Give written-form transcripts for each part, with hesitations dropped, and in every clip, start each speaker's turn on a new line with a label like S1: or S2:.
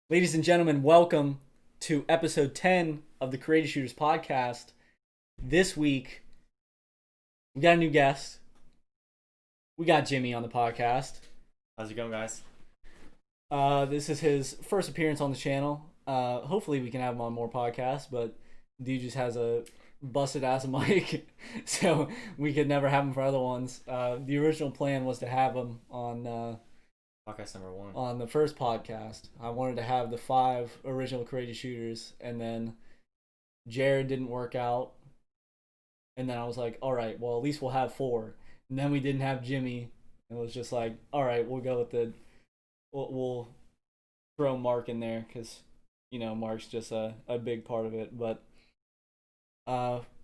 S1: Ladies and gentlemen, welcome to episode 10 of the Creative Shooters podcast. This week, we got a new guest. We got Jimmy on the podcast.
S2: How's it going, guys?
S1: This is his first appearance on the channel. Hopefully, we can have him on more podcasts, but dude just has a busted ass mic, so we could never have him for other ones. The original plan was to have him on
S2: Podcast number one.
S1: on the first podcast. I wanted to have the 5 original Creative Shooters, and then Jared didn't work out. And then I was like, all right, well, at least we'll have 4. And then we didn't have Jimmy. It was just like, all right, we'll go with we'll throw Mark in there because, Mark's just a big part of it. But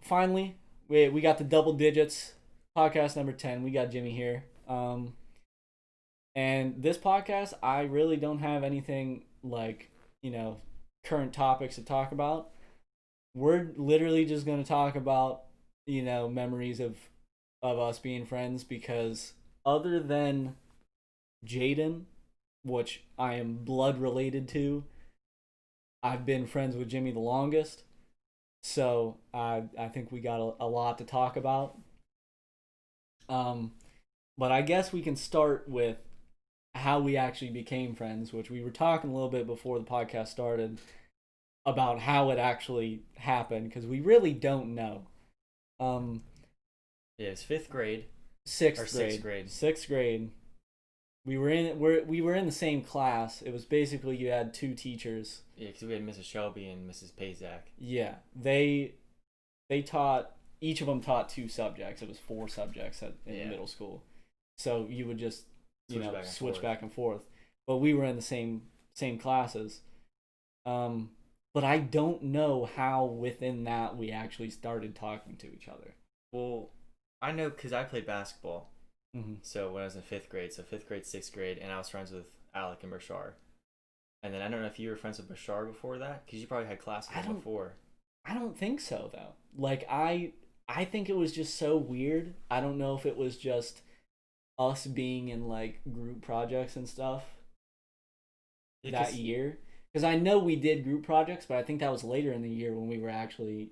S1: finally, we got the double digits. Podcast number 10. We got Jimmy here. And this podcast, I really don't have anything like, current topics to talk about. We're literally just going to talk about, memories of us being friends, because other than Jayden, which I am blood related to, I've been friends with Jimmy the longest. So I think we got a lot to talk about. But I guess we can start with how we actually became friends, which we were talking a little bit before the podcast started about how it actually happened, because we really don't know.
S2: Yeah, it's 5th grade.
S1: Sixth
S2: Or sixth grade.
S1: Sixth grade. We were in the same class. It was basically you had 2 teachers.
S2: Yeah, because we had Mrs. Shelby and Mrs. Pazak.
S1: Yeah, they taught, each of them taught 2 subjects. It was 4 subjects in the middle school. So you would just switch back and forth. But we were in the same classes. But I don't know how within that we actually started talking to each other.
S2: Well, I know because I played basketball.
S1: Mm-hmm.
S2: So when I was in 5th grade, so 5th grade, 6th grade, and I was friends with Alec and Bashar. And then I don't know if you were friends with Bashar before that, because you probably had classes with him before.
S1: I don't think so, though. Like, I think it was just so weird. I don't know if it was just us being in, like, group projects and stuff that year. Because I know we did group projects, but I think that was later in the year when we were actually,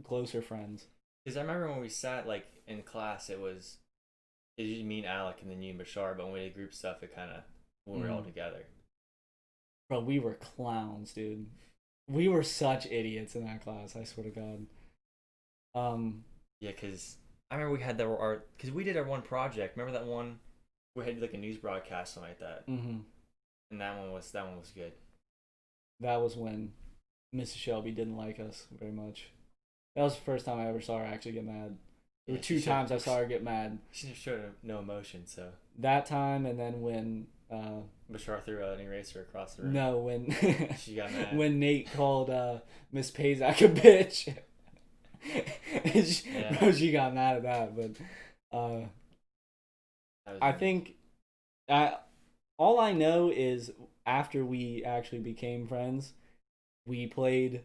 S1: closer friends.
S2: Because I remember when we sat, like, in class, it was usually me and Alec and then you and Bashar, but when we did group stuff, it kind of, when we were all together.
S1: Bro, we were clowns, dude. We were such idiots in that class, I swear to God.
S2: Yeah, because I remember we had because we did our one project. Remember that one? We had like a news broadcast, something like that.
S1: Mm-hmm.
S2: And that one was good.
S1: That was when Mrs. Shelby didn't like us very much. That was the first time I ever saw her actually get mad. There were 2 times I saw her get mad.
S2: She showed no emotion, so.
S1: That time, and then when
S2: Bashar threw an eraser across the room.
S1: No, when
S2: she got mad.
S1: When Nate called Miss Pazak a bitch. She got mad at that, but I think all I know is after we actually became friends, we played.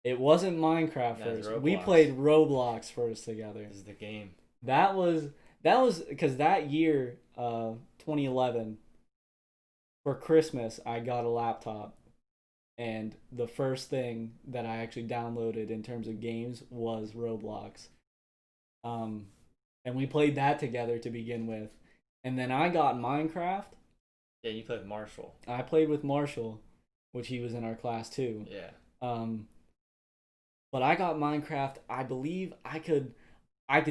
S1: It wasn't Minecraft first. We played Roblox first together.
S2: This is the game.
S1: That was because that year, 2011, for Christmas, I got a laptop. And the first thing that I actually downloaded in terms of games was Roblox. And we played that together to begin with. And then I got Minecraft.
S2: Yeah, you played with Marshall.
S1: I played with Marshall, which he was in our class too.
S2: Yeah.
S1: But I got Minecraft. I believe I could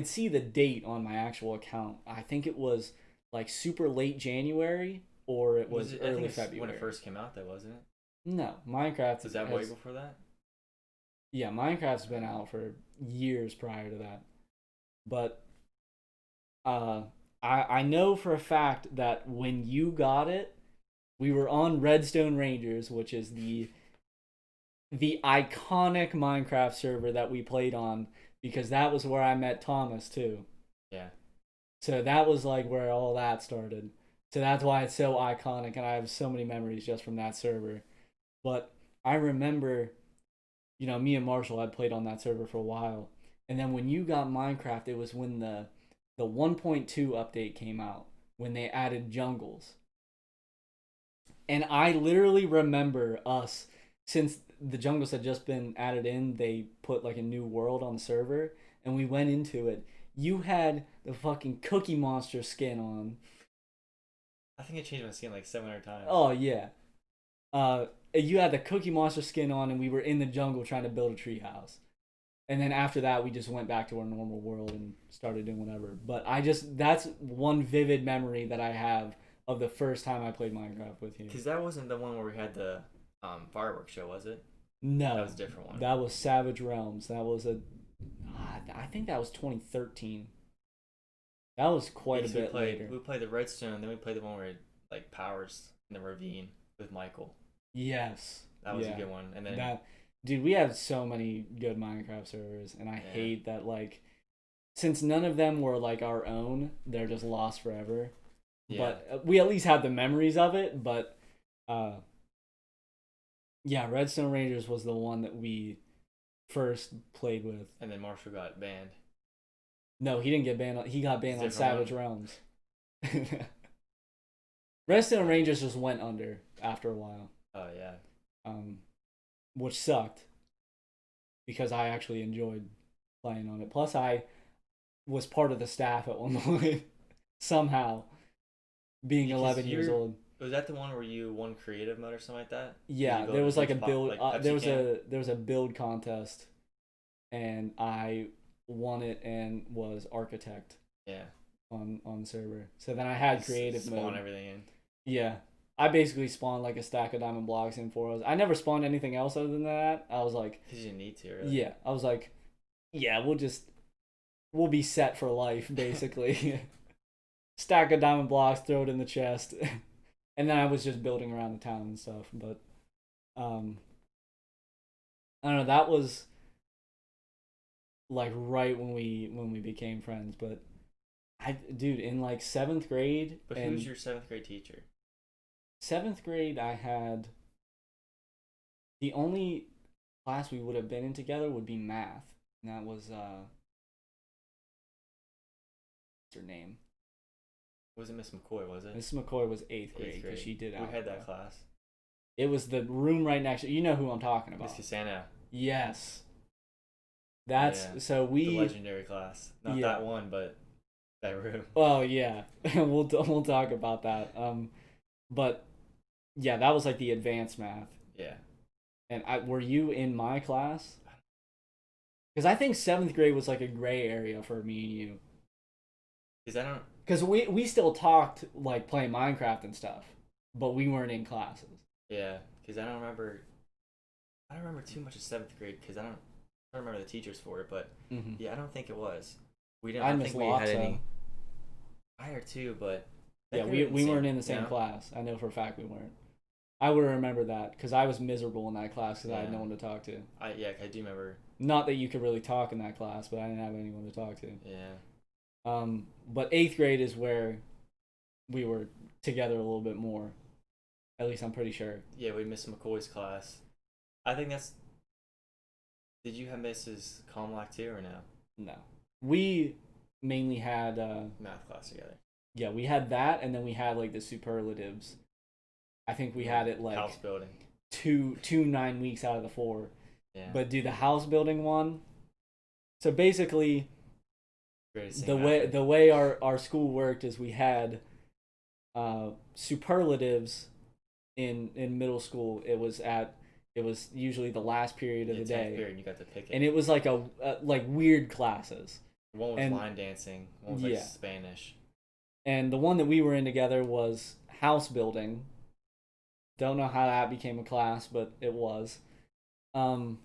S1: see the date on my actual account. I think it was like super late January, or it was early February.
S2: When it first came out, though, wasn't it?
S1: No, Minecraft.
S2: Was that way before that?
S1: Yeah, Minecraft's been out for years prior to that. But I know for a fact that when you got it, we were on Redstone Rangers, which is the iconic Minecraft server that we played on, because that was where I met Thomas too.
S2: Yeah. So
S1: that was like where all that started. So that's why it's so iconic, and I have so many memories just from that server. But I remember, me and Marshall had played on that server for a while. And then when you got Minecraft, it was when the 1.2 update came out, when they added jungles. And I literally remember us, since the jungles had just been added in, they put like a new world on the server, and we went into it. You had the fucking Cookie Monster skin on.
S2: I think I changed my skin like 700 times.
S1: Oh yeah. You had the Cookie Monster skin on, and we were in the jungle trying to build a treehouse. And then after that, we just went back to our normal world and started doing whatever. But that's one vivid memory that I have of the first time I played Minecraft with you.
S2: Because that wasn't the one where we had the fireworks show, was it?
S1: No.
S2: That was a different one.
S1: That was Savage Realms. That was I think that was 2013. That was quite a bit later.
S2: We played the Redstone, then we played the one where it like powers in the ravine with Michael.
S1: Yes.
S2: That was a good one. And then
S1: dude, we have so many good Minecraft servers, and I hate that, like, since none of them were like our own, they're just lost forever. Yeah. But we at least have the memories of it. But Redstone Rangers was the one that we first played with.
S2: And then Marshall got banned.
S1: No, he didn't get banned. He got banned on Savage Realms. Redstone Rangers just went under after a while.
S2: Oh yeah.
S1: Which sucked because I actually enjoyed playing on it. Plus, I was part of the staff at one point somehow, being 11 years old.
S2: Was that the one where you won creative mode or something like that?
S1: Yeah, there was like a build. There was a build contest, and I won it and was architect.
S2: Yeah.
S1: On the server. So then I had creative mode.
S2: Spawn everything in.
S1: Yeah. I basically spawned like a stack of diamond blocks in 4 hours. I never spawned anything else other than that. I was like,
S2: because you need to, really.
S1: Yeah. I was like, yeah, we'll be set for life, basically. Stack of diamond blocks, throw it in the chest. And then I was just building around the town and stuff. But I don't know, that was like right when we became friends. But dude, in like 7th grade.
S2: But who was your 7th grade teacher?
S1: 7th grade, I had the only class we would have been in together would be math, and that was what's her name?
S2: Wasn't Miss McCoy? Was it?
S1: Miss McCoy was 8th grade because she did.
S2: We had that class.
S1: It was the room right next to. You know who I'm talking about?
S2: Miss Cassana.
S1: Yes. That's so we.
S2: The legendary class, not that one, but that room.
S1: Oh yeah, we'll talk about that. But yeah, that was like the advanced math.
S2: Yeah.
S1: And were you in my class? Because I think 7th grade was like a gray area for me and you. Because we still talked like playing Minecraft and stuff, but we weren't in classes.
S2: Yeah, because I don't remember too much of 7th grade because I don't remember the teachers for it, but yeah, I don't think it was. We didn't. I don't think we had any. I heard too, but
S1: yeah, we weren't in the same class. I know for a fact we weren't. I would remember that because I was miserable in that class because I had no one to talk to.
S2: I do remember.
S1: Not that you could really talk in that class, but I didn't have anyone to talk to.
S2: Yeah.
S1: But 8th grade is where we were together a little bit more. At least I'm pretty sure.
S2: Yeah, we missed McCoy's class. I think that's. Did you have Mrs. Comlock too, or no?
S1: No. We mainly had
S2: math class together.
S1: Yeah, we had that, and then we had like the superlatives. I think we had it like
S2: house building.
S1: two 9 weeks out of the 4.
S2: Yeah.
S1: But do the house building one. So basically, the way our school worked is we had superlatives in middle school. It was usually the last period of the day.
S2: Period, you got to pick it.
S1: And it was like like weird classes.
S2: One was line dancing. One was like Spanish.
S1: And the one that we were in together was house building. Don't know how that became a class, but it was. And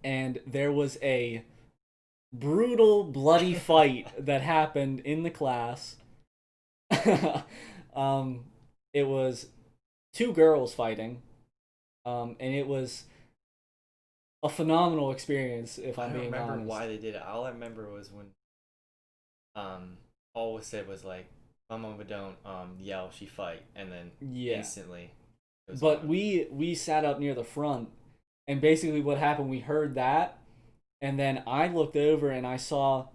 S1: there was a brutal, bloody fight that happened in the class. It was 2 girls fighting. And it was a phenomenal experience, if I'm being honest.
S2: I don't remember why they did it. All I remember was when all was said was like, my mama don't yell, she fight, and then instantly.
S1: But we sat up near the front, and basically what happened, we heard that, and then I looked over and I saw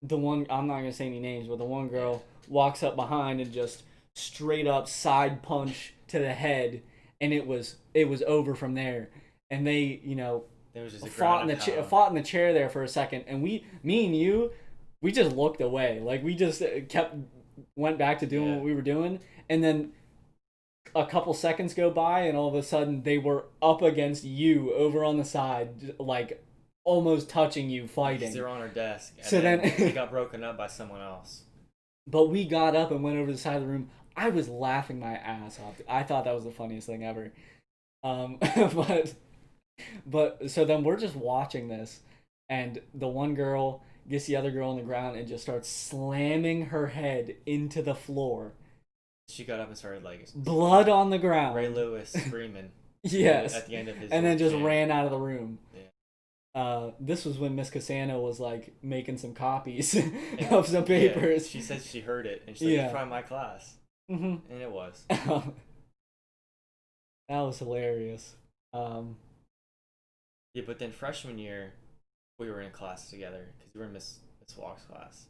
S1: the one, I'm not gonna say any names, but the one girl walks up behind and just straight up side punch to the head, and it was over from there. And they,
S2: There was just
S1: fought in the chair there for a second, and me and you, we just looked away. Like, we just went back to doing what we were doing, and then a couple seconds go by, and all of a sudden they were up against you over on the side, like almost touching you, fighting.
S2: They're on our desk. And
S1: so then
S2: they got broken up by someone else.
S1: But we got up and went over to the side of the room. I was laughing my ass off. I thought that was the funniest thing ever. But so then we're just watching this, and the one girl gets the other girl on the ground and just starts slamming her head into the floor.
S2: She got up and started like
S1: blood on the ground.
S2: Ray Lewis screaming.
S1: Yes.
S2: At the end of his.
S1: And then just ran out of the room.
S2: Yeah.
S1: This was when Miss Cassano was like making some copies of some papers.
S2: Yeah, she said she heard it, and she's like, "It's from my class," and it was.
S1: That was hilarious.
S2: Yeah, but then freshman year, we were in class together because we were in Miss Walk's class.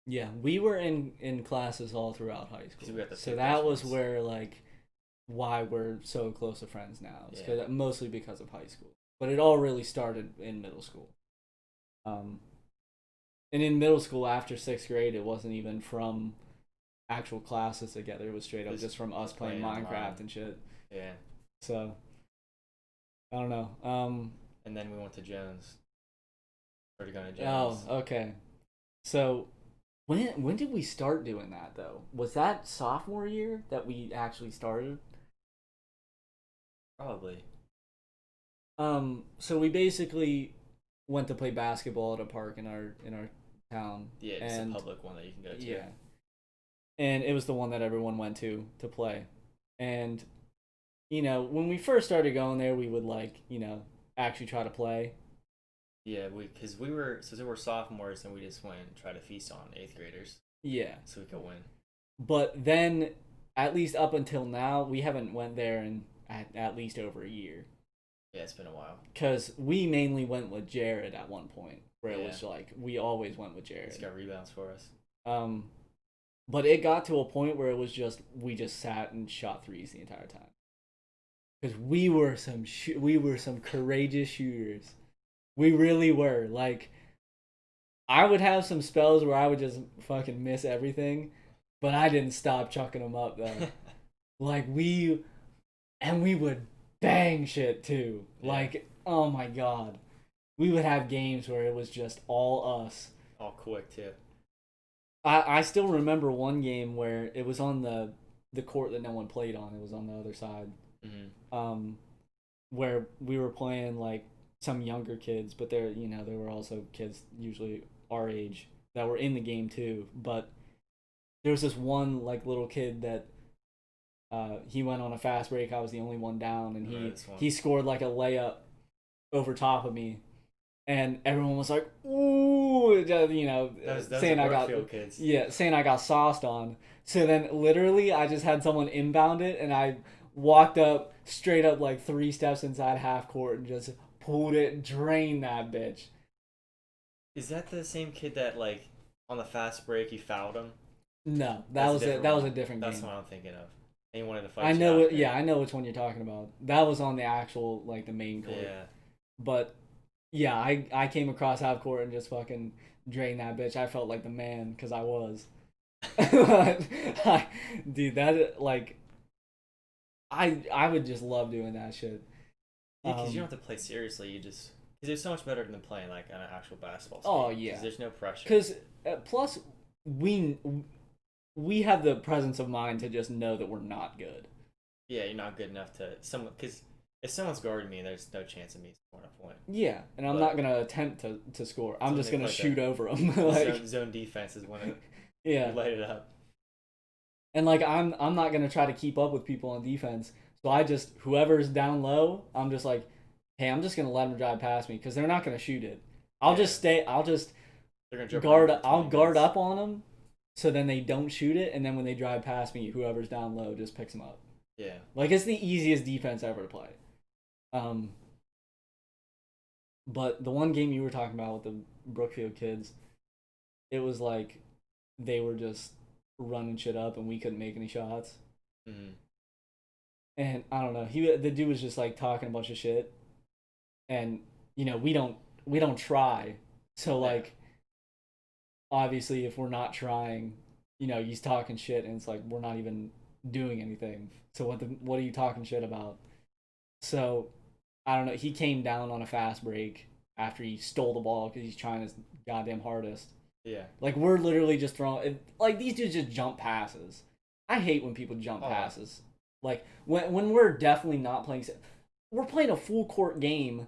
S1: Yeah, we were in classes all throughout high school. So that was where, like, why we're so close of friends now. It's mostly because of high school. But it all really started in middle school. And in middle school, after 6th grade, it wasn't even from actual classes together. It was straight up just from us playing Minecraft and shit.
S2: Yeah.
S1: So, I don't know.
S2: And then we went to Jones. Started going to Jones.
S1: Oh, okay. So... When did we start doing that, though? Was that sophomore year that we actually started?
S2: Probably.
S1: So we basically went to play basketball at a park in our town.
S2: Yeah, it's a public one that you can go to.
S1: Yeah. And it was the one that everyone went to play. And, when we first started going there, we would, like, actually try to play.
S2: Yeah, because we were sophomores, and we just went and tried to feast on 8th graders.
S1: Yeah.
S2: So we could win.
S1: But then, at least up until now, we haven't went there in at least over a year.
S2: Yeah, it's been a while.
S1: Because we mainly went with Jared at one point, where it was like, we always went with Jared.
S2: He's got rebounds for us.
S1: But it got to a point where it was just, we just sat and shot threes the entire time. Because we were some courageous shooters. We really were. Like, I would have some spells where I would just fucking miss everything, but I didn't stop chucking them up, though. Like, we would bang shit, too. Yeah. Like, oh my god. We would have games where it was just all us.
S2: All quick, too.
S1: I still remember one game where it was on the court that no one played on. It was on the other side. Mm-hmm. Where we were playing, like, some younger kids, but there were also kids usually our age that were in the game too. But there was this one like little kid that he went on a fast break. I was the only one down, and he scored like a layup over top of me, and everyone was like, "Ooh!" Saying I got
S2: kids.
S1: Yeah, saying I got sauced on. So then literally I just had someone inbound it, and I walked up straight up like 3 steps inside half court and just pulled it, drained that bitch.
S2: Is that the same kid that, like, on the fast break you fouled him?
S1: No, that was a different game.
S2: That's what I'm thinking of. And he wanted to fight.
S1: I know it. Yeah, I know which one you're talking about. That was on the actual, like, the main court.
S2: Yeah.
S1: But yeah, I came across half court and just fucking drained that bitch. I felt like the man because I was. Dude, that like, I would just love doing that shit.
S2: Yeah, because you don't have to play seriously. You just because it's so much better than playing like an actual basketball game.
S1: Oh yeah,
S2: because there's no pressure.
S1: Because plus we have the presence of mind to just know that we're not good.
S2: Yeah, you're not good enough to someone because if someone's guarding me, there's no chance of me scoring a point.
S1: Yeah, and I'm not gonna attempt to score. I'm just gonna shoot over them. Like,
S2: zone defense is when
S1: you light it up. And like I'm not gonna try to keep up with people on defense. So I just, whoever's down low, I'm just like, hey, I'm just going to let them drive past me because they're not going to shoot it. I'll just guard up on them so then they don't shoot it. And then when they drive past me, whoever's down low just picks them up.
S2: Yeah.
S1: Like, it's the easiest defense ever to play. But the one game you were talking about with the Brookfield kids, it was like they were just running shit up, and we couldn't make any shots.
S2: Mm-hmm.
S1: And I don't know, the dude was just like talking a bunch of shit, and we don't try, so like obviously if we're not trying, he's talking shit, and it's like we're not even doing anything. So what are you talking shit about? So I don't know. He came down on a fast break after he stole the ball because he's trying his goddamn hardest.
S2: Yeah.
S1: Like we're literally just throwing. Like these dudes just jump passes. I hate when people jump passes. Like when we're definitely not playing. We're playing a full court game,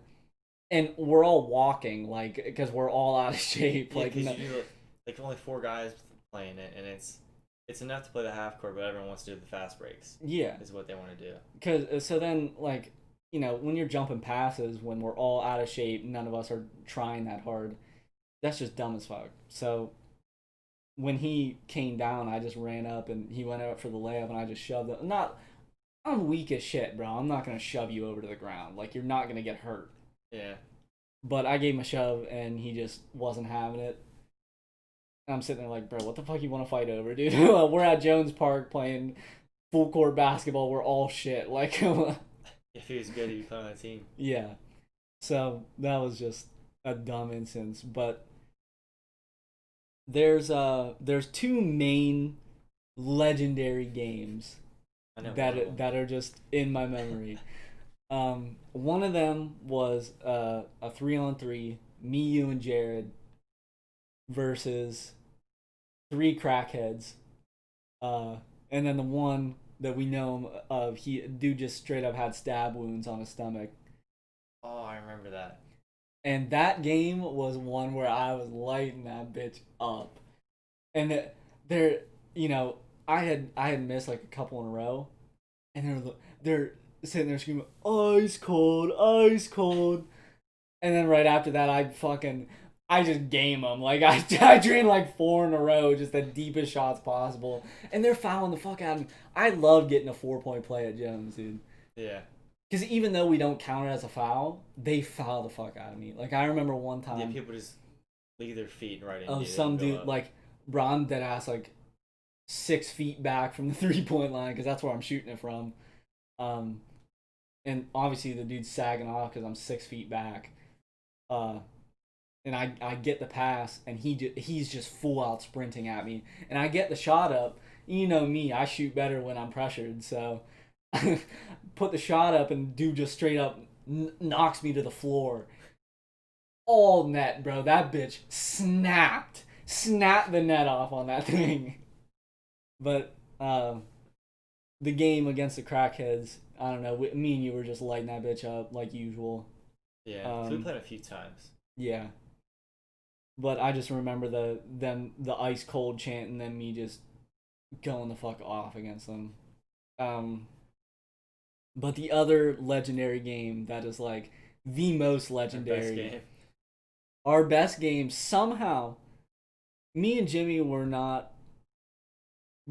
S1: and we're all walking like because we're all out of shape.
S2: Yeah, like only 4 guys playing it, and it's enough to play the half court, but everyone wants to do the fast breaks.
S1: Yeah,
S2: is what they want to do.
S1: Because so then like when you're jumping passes when we're all out of shape, none of us are trying that hard. That's just dumb as fuck. So when he came down, I just ran up and he went out for the layup, and I just shoved it. I'm weak as shit, bro. I'm not gonna shove you over to the ground. Like you're not gonna get hurt.
S2: Yeah.
S1: But I gave him a shove, and he just wasn't having it. I'm sitting there like, bro, what the fuck you want to fight over, dude? We're at Jones Park playing full court basketball. We're all shit. Like,
S2: if he was good, he'd play on the team.
S1: Yeah. So that was just a dumb instance. But there's 2 main legendary games that are just in my memory. One of them was a 3-on-3, me, you, and Jared versus 3 crackheads. And then the one that we know him of, dude just straight up had stab wounds on his stomach.
S2: Oh, I remember that.
S1: And that game was one where I was lighting that bitch up. And I had missed like a couple in a row, and they're sitting there screaming, "Ice cold, ice cold," and then right after that, I just game them. Like I drained like 4 in a row, just the deepest shots possible, and they're fouling the fuck out of me. I love getting a 4-point play at Jones, dude.
S2: Yeah.
S1: Because even though we don't count it as a foul, they foul the fuck out of me. Like I remember one time.
S2: Yeah, people just leave their feet right in.
S1: Oh, some dude like Bron dead ass like 6 feet back from the 3-point line because that's where I'm shooting it from. And obviously the dude's sagging off because I'm 6 feet back. And I get the pass, and he's just full out sprinting at me, and I get the shot up. You know me, I shoot better when I'm pressured, so put the shot up, and dude just straight up knocks me to the floor. All net, bro. That bitch snapped the net off on that thing. But the game against the crackheads, I don't know. Me and you were just lighting that bitch up like usual.
S2: Yeah, so we played a few times.
S1: Yeah. But I just remember the ice cold chant, and then me just going the fuck off against them. But the other legendary game that is like the most legendary, our best game, somehow, me and Jimmy were not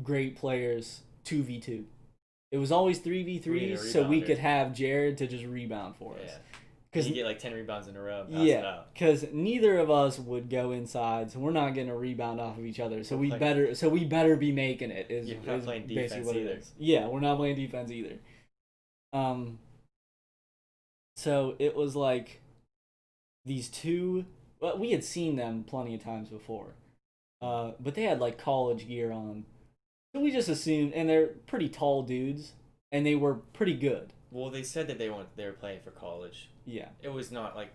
S1: great players 2v2. It was always 3v3, so we could have Jared to just rebound for us.
S2: Because you get like 10 rebounds in a row.
S1: Yeah, because neither of us would go inside, so we're not getting a rebound off of each other. So we better be making it.
S2: We're not playing defense either.
S1: Yeah, we're not playing defense either. So it was like these 2. Well, we had seen them plenty of times before, but they had like college gear on, so we just assumed. And they're pretty tall dudes, and they were pretty good.
S2: Well, they said that they were playing for college.
S1: Yeah.
S2: It was not like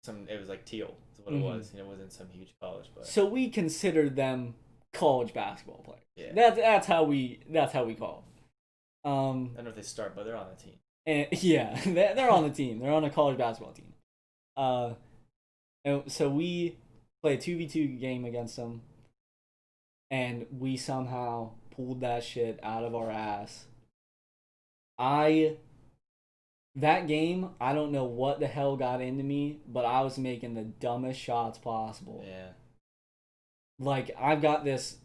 S2: it was like teal is what it was, and it wasn't some huge college. But
S1: so we considered them college basketball players.
S2: Yeah.
S1: That's how we call them.
S2: I don't know if they start, but they're on the team.
S1: And yeah, they're on the team. They're on a college basketball team. And so we play a 2v2 game against them, and we somehow pulled that shit out of our ass. That game, I don't know what the hell got into me, but I was making the dumbest shots possible.
S2: Yeah.
S1: Like, I've got this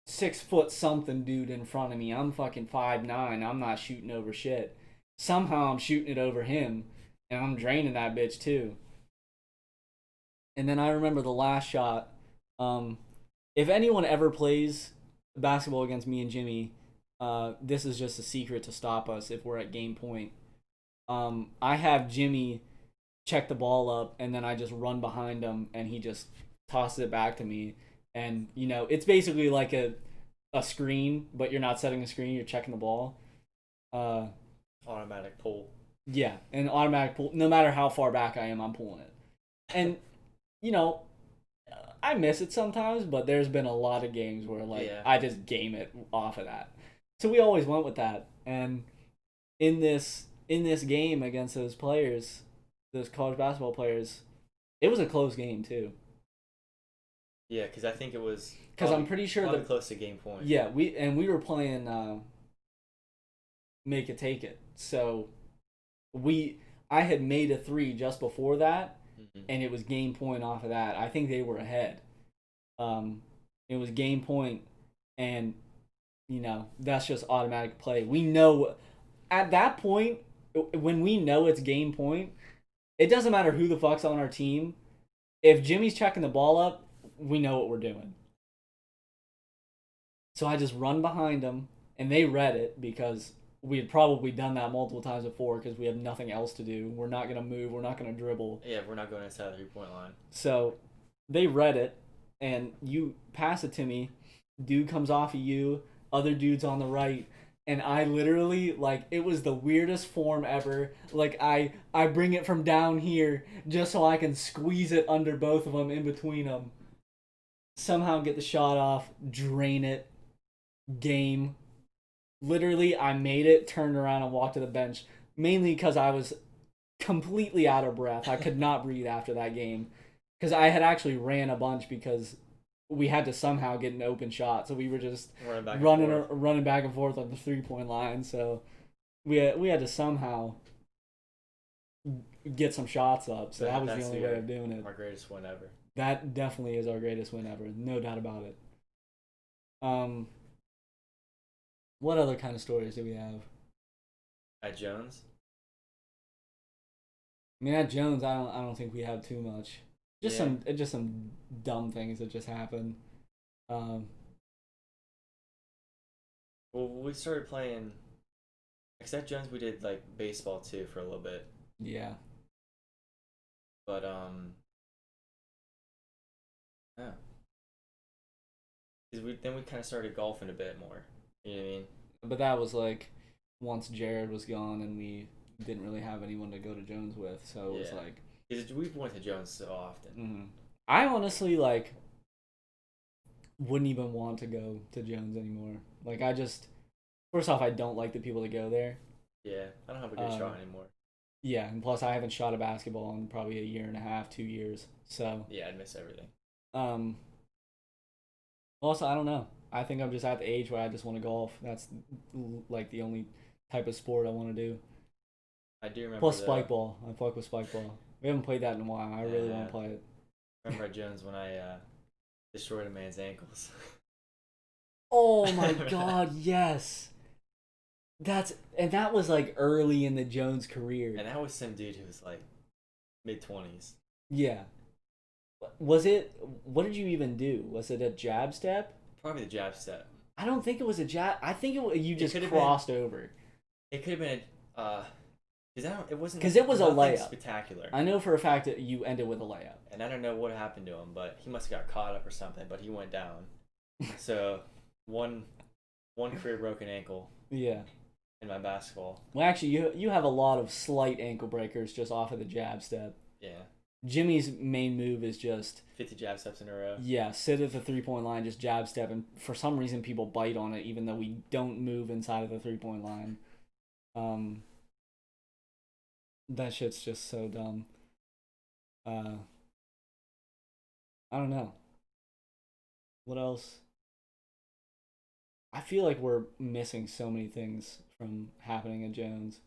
S1: 6-foot-something dude in front of me. I'm fucking 5'9". I'm not shooting over shit. Somehow I'm shooting it over him, and I'm draining that bitch too. And then I remember the last shot, if anyone ever plays basketball against me and Jimmy, this is just a secret to stop us if we're at game point. I have Jimmy check the ball up, and then I just run behind him, and he just tosses it back to me. And, it's basically like a screen, but you're not setting a screen, you're checking the ball.
S2: Automatic pull.
S1: Yeah, an automatic pull. No matter how far back I am, I'm pulling it. And, I miss it sometimes, but there's been a lot of games where, I just game it off of that. So we always went with that. And in this game against those players, those college basketball players, it was a close game, too.
S2: Yeah, because I think it was...
S1: Because I'm pretty sure
S2: that close to game point.
S1: Yeah, we were playing make it take it. So I had made a 3 just before that, and it was game point off of that. I think they were ahead. It was game point, and that's just automatic play. We know at that point when we know it's game point, it doesn't matter who the fuck's on our team. If Jimmy's checking the ball up, we know what we're doing. So I just run behind them, and they read it because we had probably done that multiple times before because we have nothing else to do. We're not going to move. We're not going to dribble.
S2: Yeah, we're not going inside the 3-point line.
S1: So they read it, and you pass it to me. Dude comes off of you. Other dude's on the right. And I literally, it was the weirdest form ever. I bring it from down here just so I can squeeze it under both of them, in between them. Somehow get the shot off, drain it, game. Literally, I made it, turned around, and walked to the bench. Mainly because I was completely out of breath. I could not breathe after that game. Because I had actually ran a bunch because we had to somehow get an open shot. So we were just running back and forth on the 3-point line. So we had to somehow get some shots up. So that was the only way of doing it.
S2: Our greatest win ever.
S1: That definitely is our greatest win ever. No doubt about it. What other kind of stories do we have?
S2: At Jones?
S1: I mean, at Jones, I don't think we have too much. Just some dumb things that just happened.
S2: Well, we started playing. Except Jones, we did baseball too for a little bit.
S1: Yeah.
S2: But yeah. Because we kind of started golfing a bit more. You know what I mean?
S1: But that was once Jared was gone and we didn't really have anyone to go to Jones with, so it was
S2: because we went to Jones so often.
S1: Mm-hmm. I honestly wouldn't even want to go to Jones anymore. I just, first off, I don't like the people that go there.
S2: Yeah, I don't have a good shot anymore.
S1: Yeah, and plus I haven't shot a basketball in probably a year and a half, 2 years. So
S2: yeah, I'd miss everything.
S1: Also, I don't know. I think I'm just at the age where I just want to golf. That's the only type of sport I want to do.
S2: I do remember.
S1: Plus spike ball. I fuck with spike ball. We haven't played that in a while. I really want to play it.
S2: I remember at Jones when I destroyed a man's ankles.
S1: Oh my god, yes. That was early in the Jones career.
S2: And that was some dude who was mid-20s.
S1: Yeah. Was it? What did you even do? Was it a jab step?
S2: Probably the jab step.
S1: I don't think it was a jab. I think you just crossed over.
S2: It could have been it wasn't
S1: because it was a layup.
S2: Spectacular.
S1: I know for a fact that you ended with a layup.
S2: And I don't know what happened to him, but he must have got caught up or something. But he went down. So one career broken ankle.
S1: Yeah.
S2: In my basketball.
S1: Well, actually, you have a lot of slight ankle breakers just off of the jab step.
S2: Yeah.
S1: Jimmy's main move is just
S2: 50 jab steps in a row.
S1: Yeah, sit at the 3-point line, just jab step, and for some reason people bite on it, even though we don't move inside of the 3-point line. That shit's just so dumb. I don't know. What else? I feel like we're missing so many things from happening at Jones.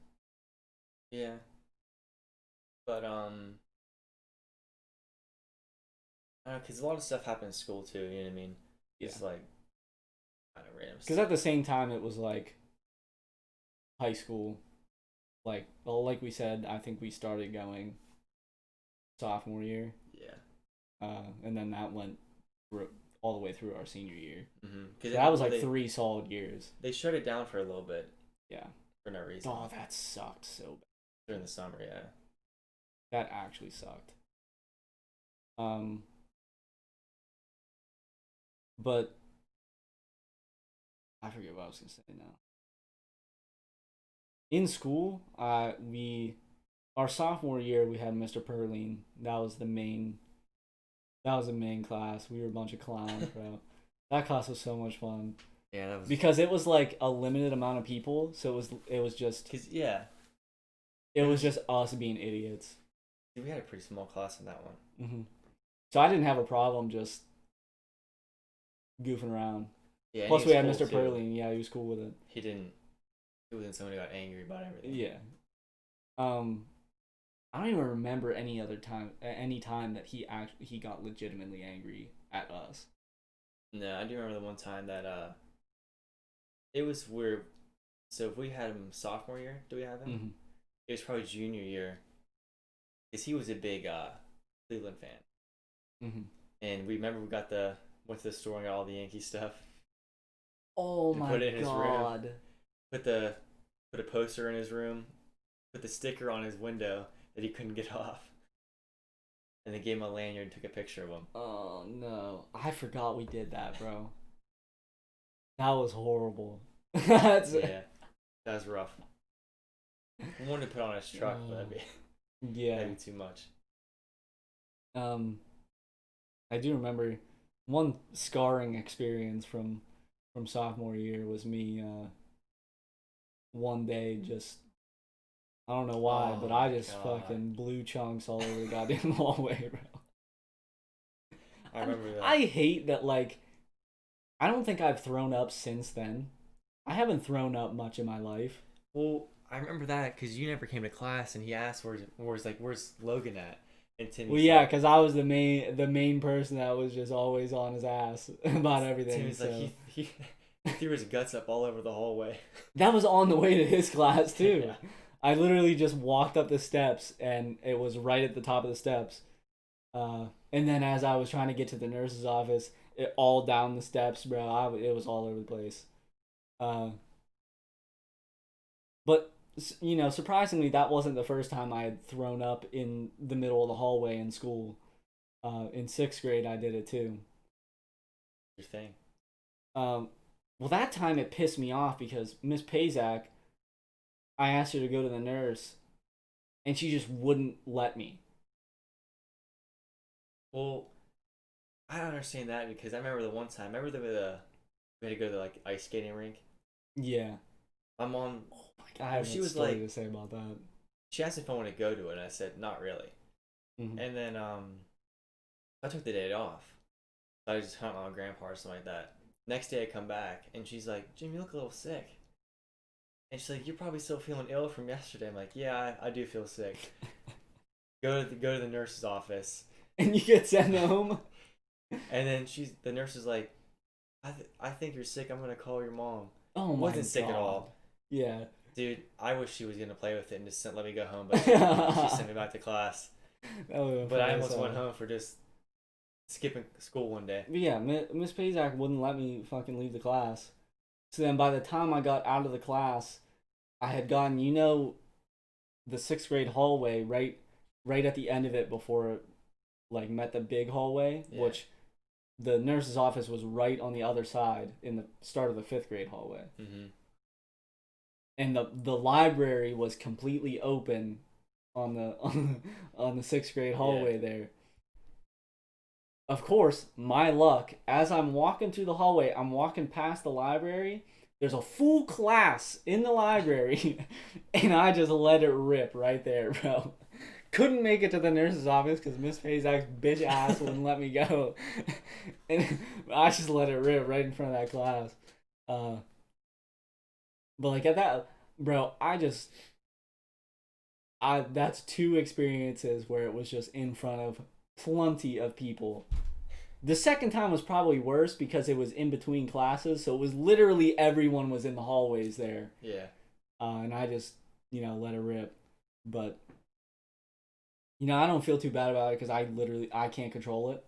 S2: Yeah. But because a lot of stuff happened in school too. You know what I mean?
S1: Yeah.
S2: It's kind of random.
S1: Because at the same time, it was high school. Like we said, I think we started going sophomore year.
S2: Yeah.
S1: And then that went all the way through our senior year.
S2: Mm-hmm.
S1: So that was like 3 solid years.
S2: They shut it down for a little bit.
S1: Yeah.
S2: For no reason.
S1: Oh, that sucked so bad.
S2: During the summer, yeah.
S1: That actually sucked. But I forget what I was gonna say now. In school, our sophomore year we had Mr. Perline. That was the main class. We were a bunch of clowns, bro. That class was so much fun.
S2: Yeah, that was
S1: because it was like a limited amount of people, so it was just it was just us being idiots.
S2: We had a pretty small class in that one.
S1: Mm-hmm. So I didn't have a problem just goofing around. Yeah. Plus we had Mr. Perline. Yeah, he was cool with it.
S2: He wasn't someone who got angry about everything.
S1: Yeah. I don't even remember any time that he got legitimately angry at us.
S2: No, I do remember the one time that it was weird. So if we had him sophomore year, do we have him?
S1: Mm-hmm.
S2: It was probably junior year, because he was a big Cleveland fan.
S1: Mm-hmm.
S2: And we went to the store and got all the Yankee stuff.
S1: Oh my
S2: put it in
S1: god!
S2: His room. Put a poster in his room. Put the sticker on his window that he couldn't get off. And they gave him a lanyard and took a picture of him.
S1: Oh no! I forgot we did that, bro. That was horrible.
S2: Yeah, that was rough. I wanted to put on his truck, but that'd be too much.
S1: I do remember one scarring experience from sophomore year was me one day just, I don't know why, but I just fucking blew chunks all over the goddamn hallway, bro.
S2: I remember that.
S1: I hate that, like, I don't think I've thrown up since then. I haven't thrown up much in my life.
S2: Well, I remember that because you never came to class and he asked where's Logan at? And Timmy
S1: well, yeah, because I was the main person that was just always on his ass about everything.
S2: Timmy's
S1: so.
S2: like he threw his guts up all over the hallway.
S1: That was on the way to his class too.
S2: Yeah.
S1: I literally just walked up the steps and it was right at the top of the steps. And then as I was trying to get to the nurse's office, it all down the steps, bro. It was all over the place. But you know, surprisingly, that wasn't the first time I had thrown up in the middle of the hallway in school. In 6th grade, I did it too.
S2: Your thing.
S1: Well, that time it pissed me off because Miss Pazak, I asked her to go to the nurse, and she just wouldn't let me.
S2: Well, I don't understand that because I remember the one time. Remember we had to go to the ice skating rink.
S1: Yeah.
S2: My mom.
S1: Oh my god! I have a story to say about that.
S2: She asked if I wanted to go to it, and I said not really. Mm-hmm. And then I took the day off. I just hung out with my grandpa or something like that. Next day I come back and she's like, "Jim, you look a little sick." And she's like, "You're probably still feeling ill from yesterday." I'm like, "Yeah, I do feel sick." Go to the nurse's office.
S1: And you get sent home.
S2: And then the nurse is like, I think you're sick. I'm gonna call your mom.
S1: Oh my god.
S2: Wasn't sick at all.
S1: Yeah.
S2: Dude, I wish she was gonna play with it and just let me go home, but she sent me back to class. But I almost went home for just skipping school one day.
S1: But yeah, Miss Pazak wouldn't let me fucking leave the class. So then by the time I got out of the class, I had gotten, the 6th grade hallway right at the end of it before it met the big hallway, which the nurse's office was right on the other side in the start of the 5th grade hallway.
S2: Mm-hmm.
S1: And the library was completely open on the 6th grade hallway there. Of course, my luck, as I'm walking through the hallway, I'm walking past the library. There's a full class in the library, and I just let it rip right there, bro. Couldn't make it to the nurse's office because Miss Pazak's bitch ass wouldn't let me go. And I just let it rip right in front of that class. But at that, bro, that's 2 experiences where it was just in front of plenty of people. The second time was probably worse because it was in between classes, so it was literally everyone was in the hallways there.
S2: Yeah.
S1: And I just, let it rip. But, I don't feel too bad about it because I can't control it.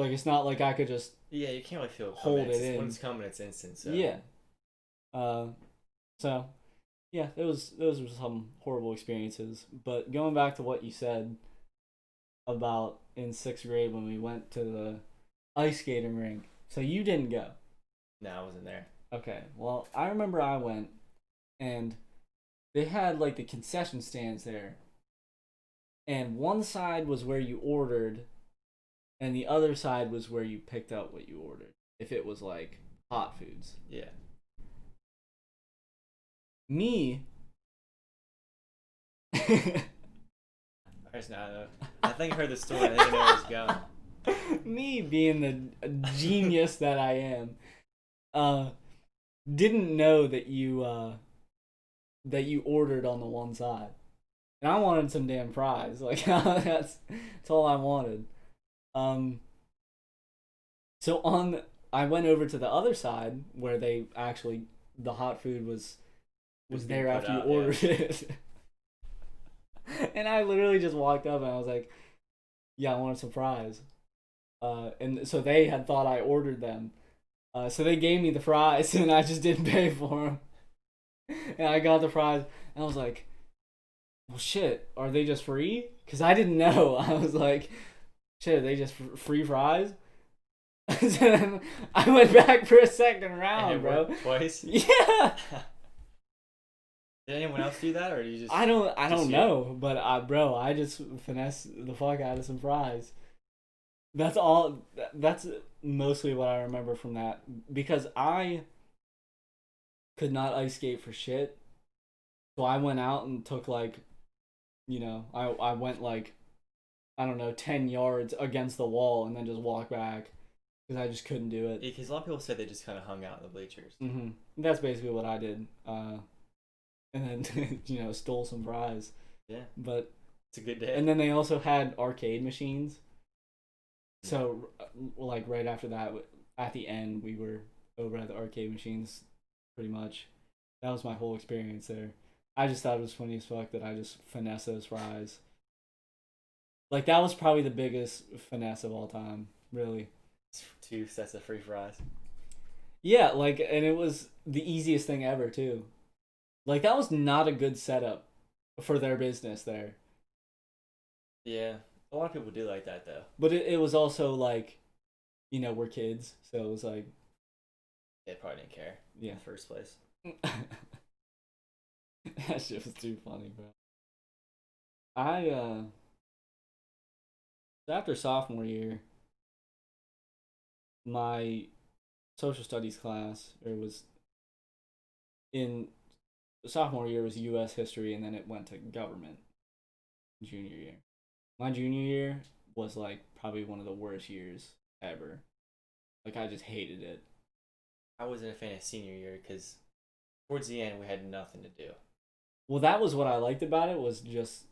S1: Like, it's not like I could just
S2: Yeah, you can't really feel it
S1: hold
S2: coming.
S1: it in.
S2: When it's coming, it's instant. So.
S1: Yeah. So, yeah, those were some horrible experiences. But going back to what you said about in 6th grade when we went to the ice skating rink. So you didn't go.
S2: No, I wasn't there.
S1: Okay. Well, I remember I went, and they had like the concession stands there. And one side was where you ordered, and the other side was where you picked up what you ordered. If it was like hot foods.
S2: Yeah.
S1: Me.
S2: I think I heard the story. I think I know where it's going.
S1: Me being the genius that I am, didn't know that you ordered on the one side, and I wanted some damn fries. Like that's all I wanted. So I went over to the other side where they actually the hot food was there after you ordered it. And I literally just walked up and I was like, yeah, I wanted some fries. And so they had thought I ordered them. So they gave me the fries and I just didn't pay for them. And I got the fries and I was like, well, shit, are they just free? Because I didn't know. I was like, shit, are they just free fries? So then I went back for a second round,
S2: and it
S1: bro.
S2: Worked twice?
S1: Yeah.
S2: Did anyone else do that, or did you just?
S1: I don't know, but I just finessed the fuck out of some fries. That's all. That's mostly what I remember from that, because I could not ice skate for shit. So I went out and took like, I went like, I don't know, 10 yards against the wall and then just walked back because I just couldn't do it.
S2: Yeah, because a lot of people said they just kind of hung out in the bleachers.
S1: Mm-hmm. That's basically what I did. And then stole some fries.
S2: Yeah,
S1: but
S2: it's a good day.
S1: And then they also had arcade machines. So like right after that, at the end, we were over at the arcade machines, pretty much. That was my whole experience there. I just thought it was funny as fuck that I just finessed those fries. Like that was probably the biggest finesse of all time, really.
S2: 2 sets of free fries.
S1: Yeah, like, and it was the easiest thing ever too. Like, that was not a good setup for their business there.
S2: Yeah. A lot of people do like that, though.
S1: But it was also, like, we're kids, so it was like...
S2: They probably didn't care in the first place.
S1: That shit was too funny, bro. After sophomore year, my social studies class, sophomore year was U.S. history, and then it went to government junior year. My junior year was like probably one of the worst years ever. Like I just hated it.
S2: I wasn't a fan of senior year because towards the end we had nothing to do.
S1: Well, that was what I liked about it, was just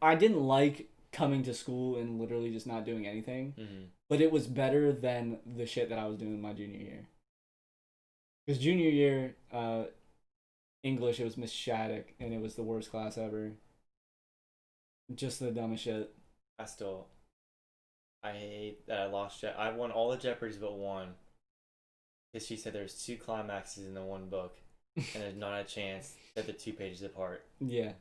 S1: I didn't like coming to school and literally just not doing anything.
S2: Mm-hmm.
S1: But it was better than the shit that I was doing my junior year. Because junior year, English, it was Miss Shattuck, and it was the worst class ever. Just the dumbest shit.
S2: I hate that I lost. I won all the Jeopardies but one. Because she said there's 2 climaxes in the one book, and there's not a chance that the 2 pages apart.
S1: Yeah.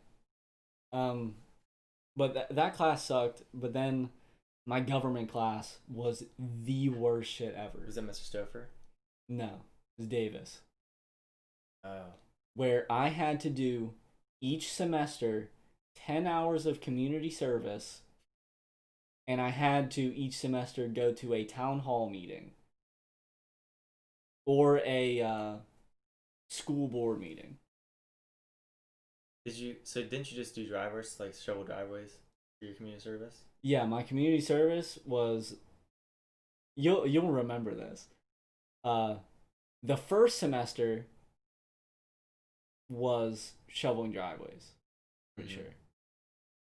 S1: But that class sucked. But then my government class was the worst shit ever.
S2: Was that Mr. Stouffer?
S1: No, it was Davis.
S2: Oh.
S1: Where I had to do each semester 10 hours of community service, and I had to each semester go to a town hall meeting or a school board meeting.
S2: Didn't you just do drivers, like shovel driveways for your community service?
S1: Yeah, my community service was, you'll remember this. The first semester was shoveling driveways, pretty sure.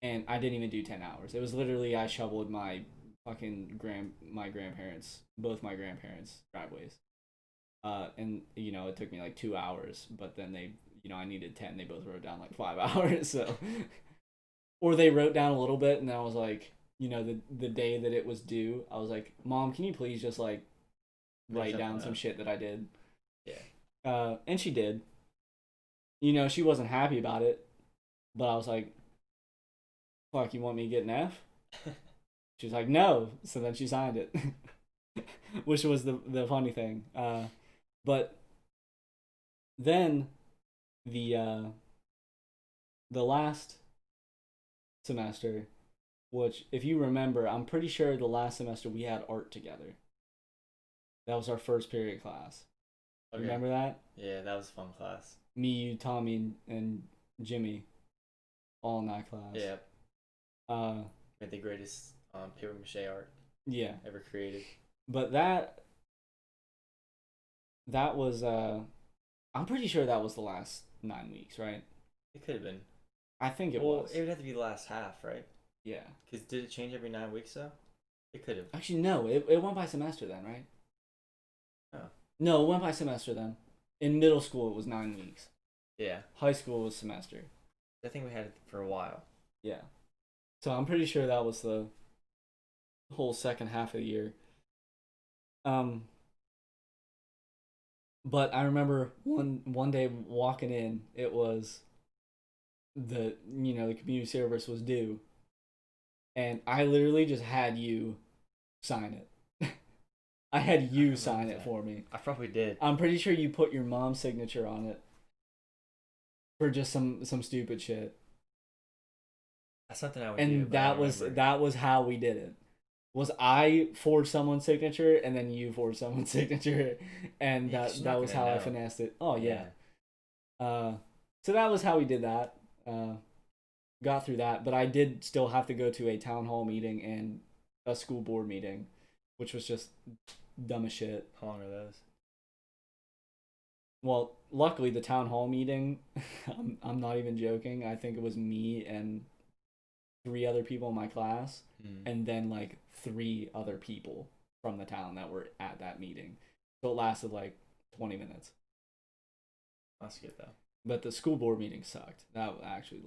S1: And I didn't even do 10 hours. It was literally, I shoveled my fucking grandparents, both my grandparents' driveways. And, it took me like 2 hours, but then they, I needed 10. They both wrote down like 5 hours, so. Or they wrote down a little bit, and I was like, the day that it was due, I was like, Mom, can you please just like write down some shit that I did?
S2: Yeah.
S1: And she did. She wasn't happy about it, but I was like, fuck, you want me to get an F? She's like, no. So then she signed it, which was the funny thing. But then the last semester, which if you remember, I'm pretty sure the last semester we had art together. That was our first period class. Okay. Remember that?
S2: Yeah, that was a fun class.
S1: Me, you, Tommy, and Jimmy, all in that class.
S2: Yeah. Made the greatest paper mache art.
S1: Yeah.
S2: Ever created.
S1: But that was I'm pretty sure that was the last 9 weeks, right?
S2: It could have been.
S1: I think it was.
S2: It would have to be the last half, right?
S1: Yeah.
S2: Because did it change every 9 weeks though? It could have.
S1: Actually, no. It went by semester then, right?
S2: Oh.
S1: No, it went by semester then. In middle school, it was 9 weeks.
S2: Yeah.
S1: High school was semester.
S2: I think we had it for a while.
S1: Yeah. So I'm pretty sure that was the whole second half of the year. But I remember one day walking in, it was the community service was due, and I literally just had you sign it. I had you sign it for me.
S2: I probably did.
S1: I'm pretty sure you put your mom's signature on it for just some stupid shit.
S2: That's something I would
S1: do. And that was how we did it. Was I forged someone's signature and then you forged someone's signature, and that was how I finessed it. Oh yeah. So that was how we did that. Got through that, but I did still have to go to a town hall meeting and a school board meeting, which was just dumb as shit.
S2: How long are those?
S1: Well, luckily the town hall meeting, I'm not even joking. I think it was me and 3 other people in my class, and then like 3 other people from the town that were at that meeting. So it lasted like 20 minutes.
S2: That's good though.
S1: But the school board meeting sucked. That actually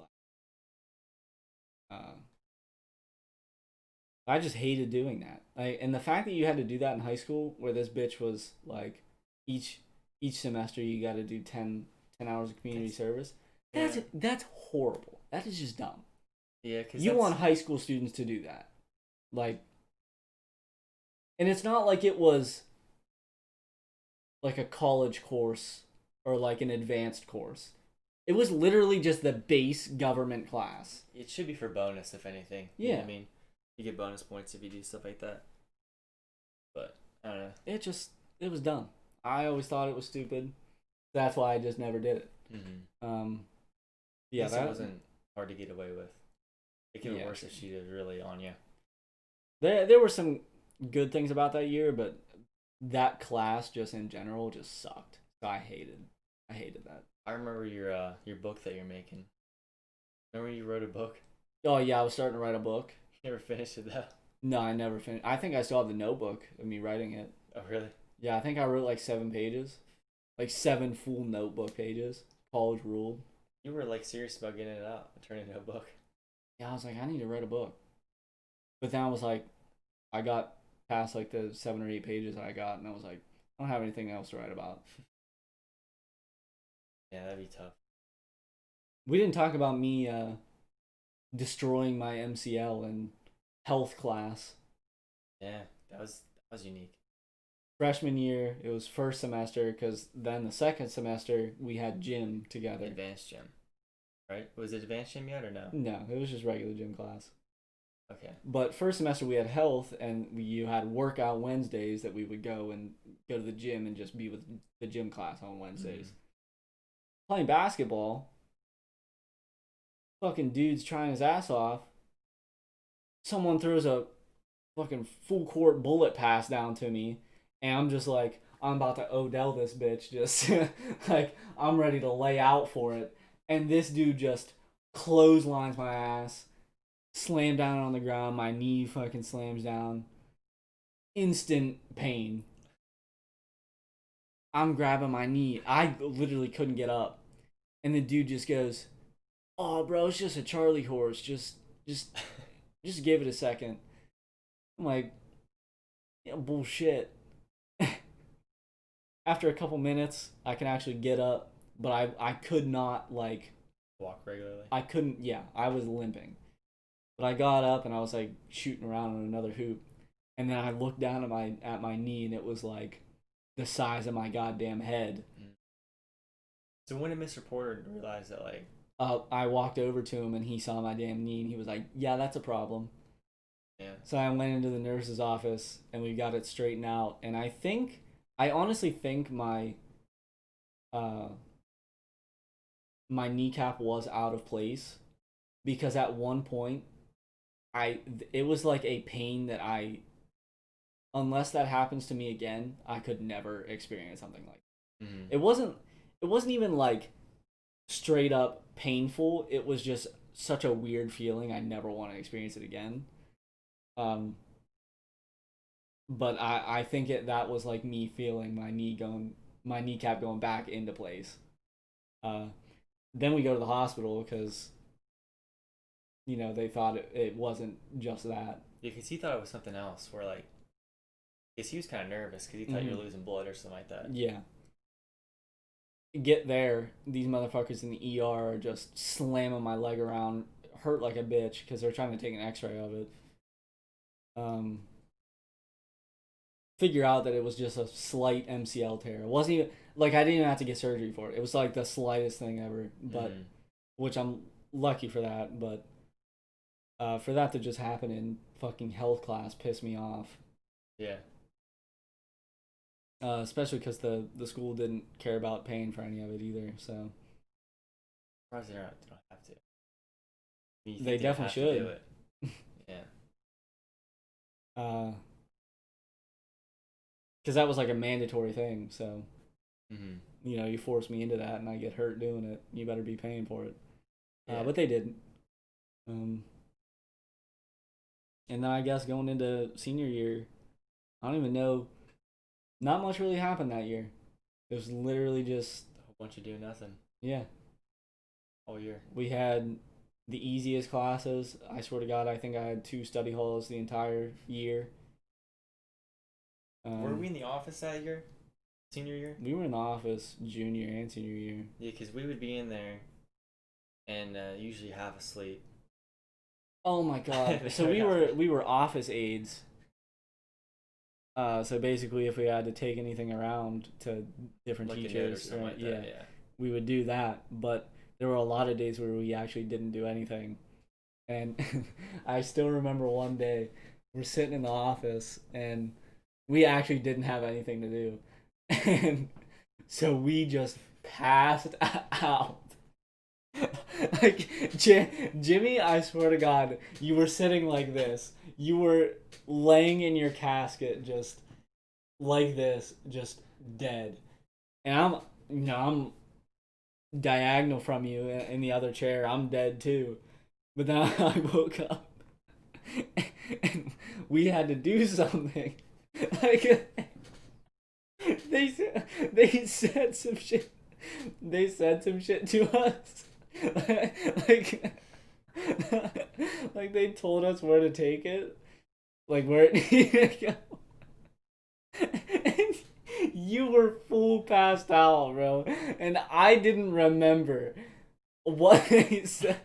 S1: I just hated doing that. And the fact that you had to do that in high school, where this bitch was like, each semester you got to do 10 hours of community service. That's horrible. That is just dumb.
S2: Yeah, because
S1: you want high school students to do that, like, and it's not like it was like a college course or like an advanced course. It was literally just the base government class.
S2: It should be for bonus, if anything.
S1: Yeah.
S2: You know what I mean, you get bonus points if you do stuff like that. But I don't know.
S1: It was dumb. I always thought it was stupid. That's why I just never did it.
S2: Yeah, that wasn't hard to get away with. It could be worse if she was really on you.
S1: There were some good things about that year, but that class just in general just sucked. So I hated that.
S2: I remember your book that you're making. Remember you wrote a book?
S1: Oh yeah, I was starting to write a book.
S2: You never finished it though.
S1: No, I never finished. I think I still have the notebook of me writing it.
S2: Oh really?
S1: Yeah, I think I wrote like 7 pages, like 7 full notebook pages. College ruled.
S2: You were like serious about getting it out and turning it into a book.
S1: Yeah, I was like, I need to write a book. But then I was like, I got past like the 7 or 8 pages I got, and I was like, I don't have anything else to write about.
S2: Yeah, that'd be tough.
S1: We didn't talk about me destroying my MCL in health class.
S2: Yeah, that was unique.
S1: Freshman year, it was first semester, because then the second semester we had gym together.
S2: Advanced gym, right? Was it advanced gym yet or no?
S1: No, it was just regular gym class.
S2: Okay.
S1: But first semester we had health, and you had workout Wednesdays that we would go to the gym and just be with the gym class on Wednesdays. Playing basketball, fucking dude's trying his ass off. Someone throws a fucking full court bullet pass down to me, and I'm just like, I'm about to Odell this bitch, just like I'm ready to lay out for it, and this dude just clotheslines my ass, slam down on the ground, my knee fucking slams down, instant pain. I'm grabbing my knee. I literally couldn't get up. And the dude just goes, "Oh, bro, it's just a Charlie horse. Just Just give it a second. I'm like, yeah, bullshit. After a couple minutes, I can actually get up, but I could not, like,
S2: walk regularly.
S1: I couldn't. Yeah, I was limping, but I got up and I was like shooting around on another hoop, and then I looked down at my knee and it was like the size of my goddamn head.
S2: So when did Mr. Porter realize that, like?
S1: I walked over to him and he saw my damn knee and he was like, "Yeah, that's a problem."
S2: Yeah.
S1: So I went into the nurse's office and we got it straightened out. And I honestly think my kneecap was out of place because at one point it was like a pain that unless that happens to me again, I could never experience something like that. Mm-hmm. It wasn't even like straight up painful. It was just such a weird feeling. I never want to experience it again. But I think that was like me feeling my kneecap going back into place. Then we go to the hospital because, they thought it wasn't just that.
S2: Yeah, because he thought it was something else. Where like, because he was kind of nervous because he thought you were losing blood or something like that.
S1: Yeah. Get there, these motherfuckers in the ER are just slamming my leg around, hurt like a bitch because they're trying to take an X-ray of it. Figure out that it was just a slight MCL tear. It wasn't even like I didn't even have to get surgery for it. It was like the slightest thing ever, but which I'm lucky for that. But for that to just happen in fucking health class pissed me off.
S2: Yeah.
S1: Especially because the school didn't care about paying for any of it either. So.
S2: Surprised they don't have to.
S1: They definitely should.
S2: Do it. Yeah.
S1: Because that was like a mandatory thing, so you force me into that and I get hurt doing it, you better be paying for it. Yeah. But they didn't. And then I guess going into senior year, I don't even know, not much really happened that year. It was literally just
S2: a whole bunch of doing nothing.
S1: Yeah.
S2: All year.
S1: We had the easiest classes. I swear to God, I think I had 2 study halls the entire year.
S2: Were we in the office that year? Senior year?
S1: We were in the office junior and senior year.
S2: Yeah, because we would be in there and usually half asleep.
S1: Oh my God. So we were office aides. So basically if we had to take anything around to different
S2: like
S1: teachers,
S2: or like that, yeah,
S1: we would do that. But there were a lot of days where we actually didn't do anything. And I still remember one day we're sitting in the office and we actually didn't have anything to do. And so we just passed out. Like, Jimmy, I swear to God, you were sitting like this. You were laying in your casket just like this, just dead. And I'm diagonal from you in the other chair. I'm dead too. But then I woke up and we had to do something. Like, they said some shit. They said some shit to us. Like they told us where to take it. Like where it needed to go. And you were full passed out, bro. And I didn't remember what they said.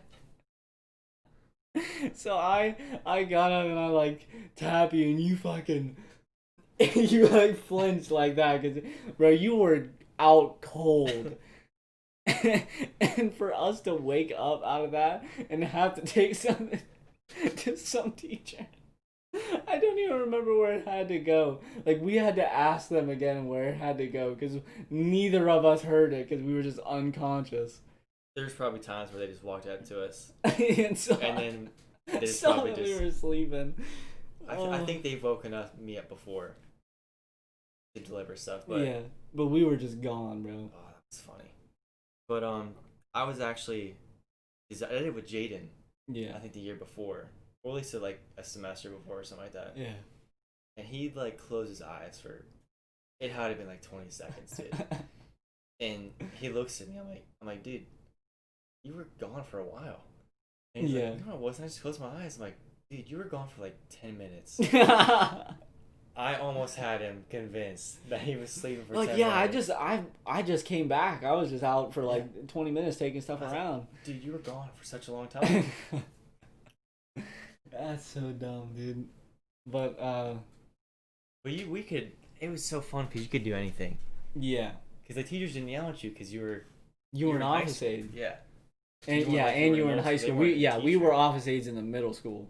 S1: So I got up and I like tap you and you fucking you like flinched like that because bro you were out cold. And for us to wake up out of that and have to take something to some teacher, I don't even remember where it had to go. Like we had to ask them again where it had to go because neither of us heard it because we were just unconscious.
S2: There's probably times where they just walked up to us
S1: and
S2: then they just
S1: saw
S2: probably
S1: that
S2: just
S1: we were sleeping.
S2: I think they've woken me up before to deliver stuff, but
S1: yeah, but we were just gone, bro.
S2: Oh, that's funny. But I was actually, I did it with Jayden.
S1: Yeah.
S2: I think the year before, or at least like a semester before or something like that.
S1: Yeah.
S2: And he'd like close his eyes for, it had to have been like 20 seconds, dude. And he looks at me. I'm like, dude, you were gone for a while. And he's like, no, I wasn't. I just closed my eyes. I'm like, Dude, you were gone for like 10 minutes. I almost had him convinced that he was sleeping for 10 minutes.
S1: I just came back. I was just out for like 20 minutes taking stuff around.
S2: Dude, you were gone for such a long time.
S1: That's so dumb, dude. But
S2: we could. It was so fun because you could do anything.
S1: Yeah.
S2: Because the teachers didn't yell at you because you were
S1: an office aide.
S2: Yeah.
S1: And you were in high school. We were office aides in the middle school,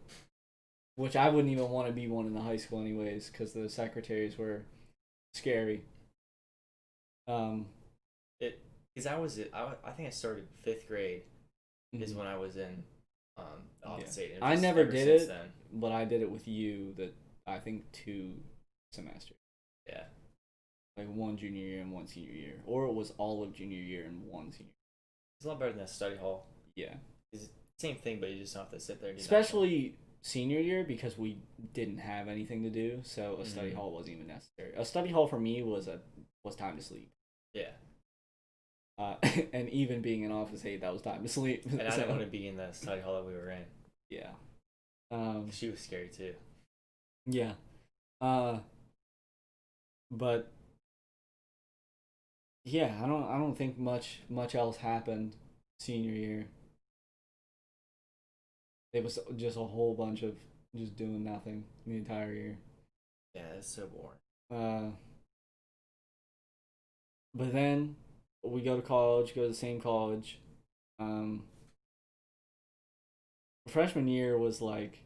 S1: which I wouldn't even want to be one in the high school anyways, because the secretaries were scary.
S2: Because I think I started 5th grade is when I was in office aide.
S1: I never did it, but I did it with you. I think 2 semesters.
S2: Yeah.
S1: Like 1 junior year and 1 senior year, or it was all of junior year and 1 senior year.
S2: It's a lot better than a study hall.
S1: Yeah.
S2: It's the same thing, but you just don't have to sit there.
S1: Especially senior year, because we didn't have anything to do, so a study hall wasn't even necessary. A study hall for me was time to sleep.
S2: Yeah.
S1: And even being an office aide, that was time to sleep.
S2: And I didn't want to be in the study hall that we were in.
S1: Yeah.
S2: She was scary too.
S1: Yeah. But yeah, I don't think much else happened senior year. It was just a whole bunch of just doing nothing the entire year.
S2: Yeah, it's so boring.
S1: But then we go to college, go to the same college. Freshman year was like,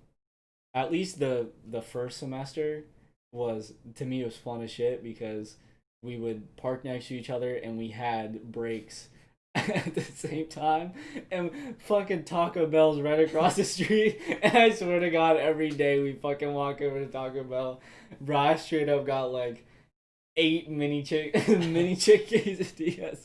S1: at least the first semester was, to me, it was fun as shit because we would park next to each other and we had breaks at the same time, and fucking Taco Bell's right across the street, and I swear to God, every day we fucking walk over to Taco Bell. Bro, I straight up got like 8 mini chick quesadillas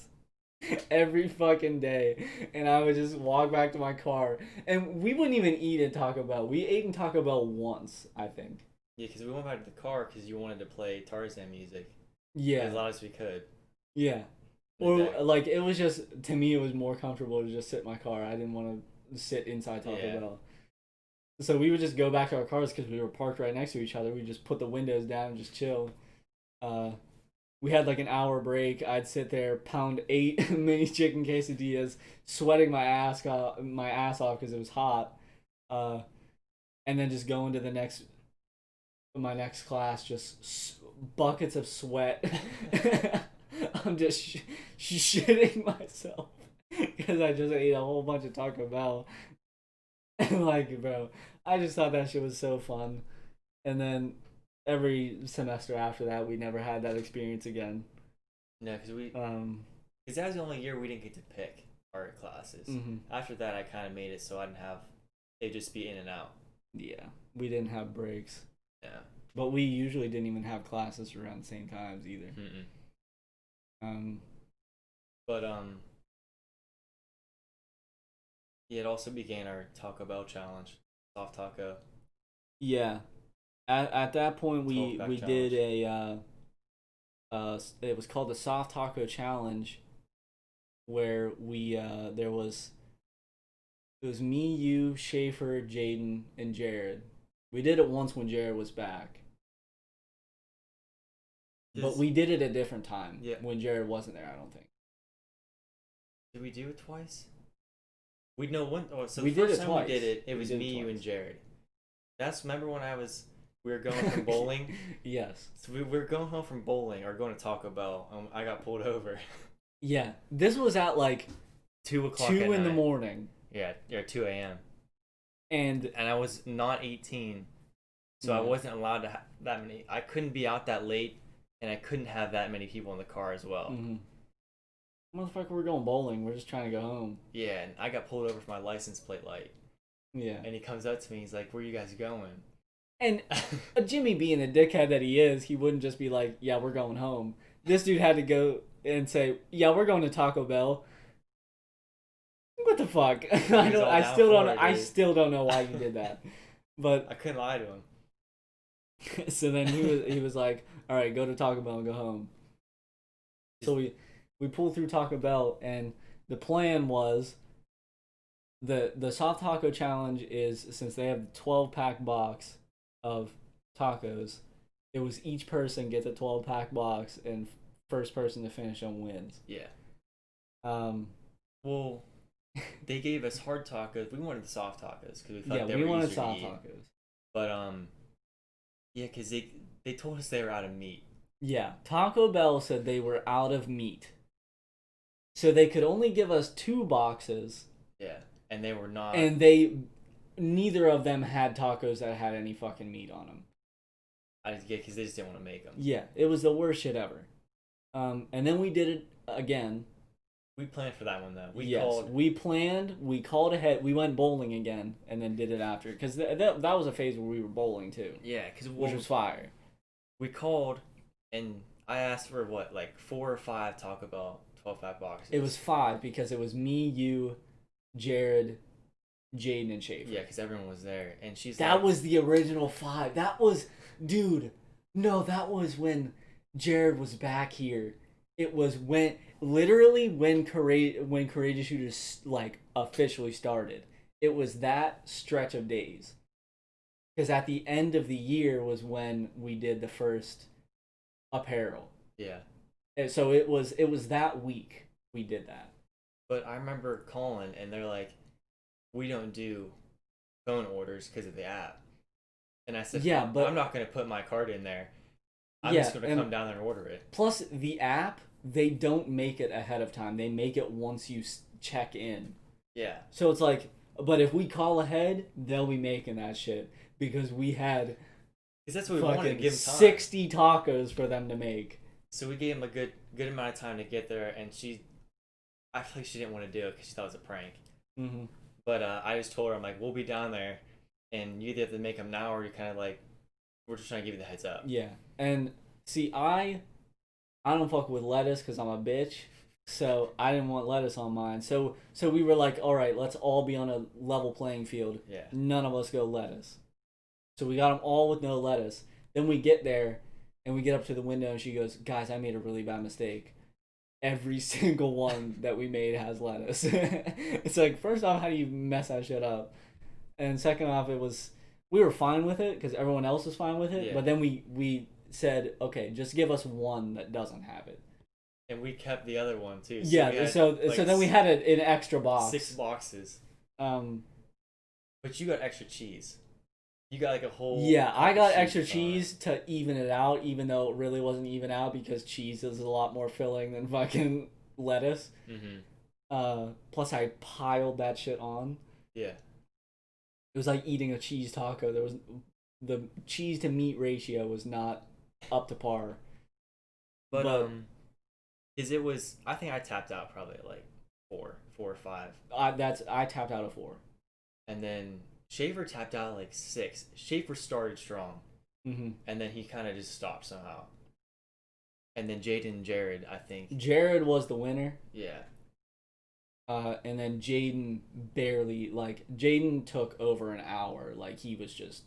S1: every fucking day, and I would just walk back to my car, and we wouldn't even eat at Taco Bell. We ate in Taco Bell once, I think.
S2: Yeah, because we went back to the car because you wanted to play Tarzan music.
S1: Yeah.
S2: As loud as we could.
S1: Yeah. Or, like, it was just, to me, it was more comfortable to just sit in my car. I didn't want to sit inside Taco Bell. So we would just go back to our cars because we were parked right next to each other. We just put the windows down and just chill. We had like an hour break. I'd sit there, pound 8 mini chicken quesadillas, sweating my ass off because it was hot. And then just go into my next class, just buckets of sweat. I'm just shitting myself because I just ate a whole bunch of Taco Bell. And like, bro, I just thought that shit was so fun. And then every semester after that, we never had that experience again.
S2: No, because that was the only year we didn't get to pick our classes. Mm-hmm. After that, I kind of made it so I didn't have, it'd just be in and out.
S1: Yeah, we didn't have breaks.
S2: Yeah.
S1: But we usually didn't even have classes around the same times either.
S2: Mm-mm. It also began our Taco Bell challenge, soft taco.
S1: Yeah, at that point we did a it was called the soft taco challenge, where it was me, you, Shaffer, Jayden, and Jared. We did it once when Jared was back. But we did it at a different time. Yeah. When Jared wasn't there, I don't think.
S2: Did we do it twice? We know one. Oh, so
S1: we
S2: the first
S1: did it
S2: time
S1: twice.
S2: We did it. It was me, you, and Jared. Remember when we were going from bowling?
S1: Yes.
S2: So we were going home from bowling or going to Taco Bell. I got pulled over.
S1: Yeah, this was at like
S2: 2 o'clock.
S1: 2 in the morning.
S2: Yeah, 2 a.m.
S1: And
S2: I was not 18, so I wasn't allowed to have that many. I couldn't be out that late. And I couldn't have that many people in the car as well.
S1: Mm-hmm. Motherfucker, we're going bowling. We're just trying to go home.
S2: Yeah, and I got pulled over for my license plate light.
S1: Yeah.
S2: And he comes up to me. He's like, "Where are you guys going?"
S1: And Jimmy, being the dickhead that he is, he wouldn't just be like, "Yeah, we're going home." This dude had to go and say, "Yeah, we're going to Taco Bell." What the fuck? I still don't know why you did that. But
S2: I couldn't lie to him.
S1: So then he was like, all right, go to Taco Bell and go home. So we pulled through Taco Bell, and the plan was the soft taco challenge is, since they have the 12-pack box of tacos, it was each person gets a 12-pack box, and first person to finish them wins.
S2: Yeah. Well, they gave us hard tacos. We wanted the soft tacos because we thought they were
S1: wanted
S2: easier
S1: soft
S2: to eat.
S1: tacos.
S2: But yeah, because they told us they were out of meat.
S1: Yeah, Taco Bell said they were out of meat, so they could only give us 2 boxes.
S2: Yeah, and they were not.
S1: And neither of them had tacos that had any fucking meat on them.
S2: Because they just didn't want to make them.
S1: Yeah, it was the worst shit ever. And then we did it again.
S2: We planned for that one though.
S1: We planned. We called ahead. We went bowling again, and then did it after, because that was a phase where we were bowling too.
S2: Yeah,
S1: which was fire.
S2: We called, and I asked for 4 or 5 Taco Bell 12-pack boxes.
S1: It was 5 because it was me, you, Jared, Jayden, and Shaffer.
S2: Yeah, because everyone was there, and
S1: that was the original 5. That was, dude. No, that was when Jared was back here. It was when Courageous Shooters officially started. It was that stretch of days. Because at the end of the year was when we did the first apparel.
S2: Yeah.
S1: And so it was that week we did that.
S2: But I remember calling, and they're like, we don't do phone orders because of the app. And I said, yeah, but I'm not going to put my card in there. I'm just going to come down there and order it.
S1: Plus, the app, they don't make it ahead of time. They make it once you check in.
S2: Yeah.
S1: So it's like, but if we call ahead, they'll be making that shit. Because we had,
S2: because that's what we wanted to give them time.
S1: 60 tacos for them to make.
S2: So we gave them a good amount of time to get there, and I feel like she didn't want to do it because she thought it was a prank.
S1: Mm-hmm.
S2: But I just told her, I'm like, we'll be down there, and you either have to make them now, or you kind of we're just trying to give you the heads up.
S1: Yeah, and see, I don't fuck with lettuce because I'm a bitch, so I didn't want lettuce on mine. So we were like, all right, let's all be on a level playing field.
S2: Yeah.
S1: None of us go lettuce. So we got them all with no lettuce. Then we get there, and we get up to the window, and she goes, guys, I made a really bad mistake. Every single one that we made has lettuce. It's like, first off, how do you mess that shit up? And second off, we were fine with it because everyone else was fine with it. Yeah. But then we said, okay, just give us one that doesn't have it.
S2: And we kept the other one too.
S1: So so then we had an extra box.
S2: 6 boxes. But you got extra cheese. You got a whole...
S1: Yeah, I got extra cheese to even it out, even though it really wasn't even out because cheese is a lot more filling than fucking lettuce. Mm-hmm. Plus, I piled that shit on.
S2: Yeah.
S1: It was like eating a cheese taco. The cheese to meat ratio was not up to par.
S2: But I think I tapped out probably at 4 or 5.
S1: I tapped out at 4.
S2: And then Shaffer tapped out at 6. Shaffer started strong.
S1: Mm-hmm.
S2: And then he kind of just stopped somehow. And then Jayden and Jared, I think.
S1: Jared was the winner.
S2: Yeah.
S1: And then Jayden barely, Jayden took over an hour. He was just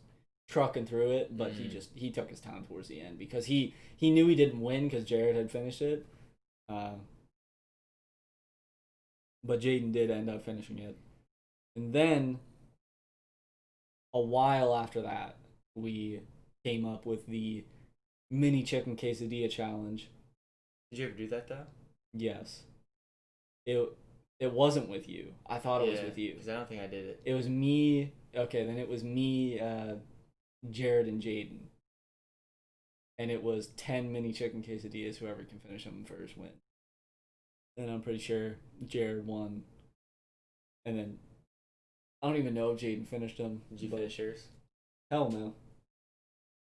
S1: trucking through it, but he took his time towards the end because he knew he didn't win because Jared had finished it. But Jayden did end up finishing it. And then, a while after that, we came up with the mini chicken quesadilla challenge.
S2: Did you ever do that though?
S1: Yes. It wasn't with you. I thought it was with you.
S2: Because I don't think I did it.
S1: It was me. Okay, then it was me, Jared, and Jayden. And it was 10 mini chicken quesadillas. Whoever can finish them first wins. And I'm pretty sure Jared won. And then I don't even know if Jayden finished them.
S2: Did you finish yours?
S1: Hell no.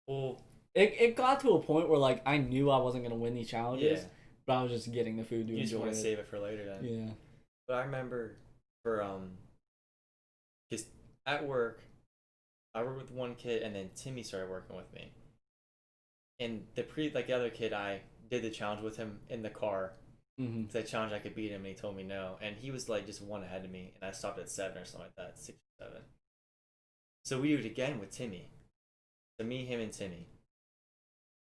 S2: Well,
S1: it got to a point where I knew I wasn't gonna win these challenges, but I was just getting the food to enjoy it.
S2: You just want to save it for later then.
S1: Yeah.
S2: But I remember because at work, I worked with one kid, and then Timmy started working with me. And the other kid, I did the challenge with him in the car.
S1: Mm-hmm.
S2: Because I challenged I could beat him, and he told me no. And he was just 1 ahead of me, and I stopped at 7 or something like that, 6 or 7. So we do it again with Timmy. So me, him, and Timmy.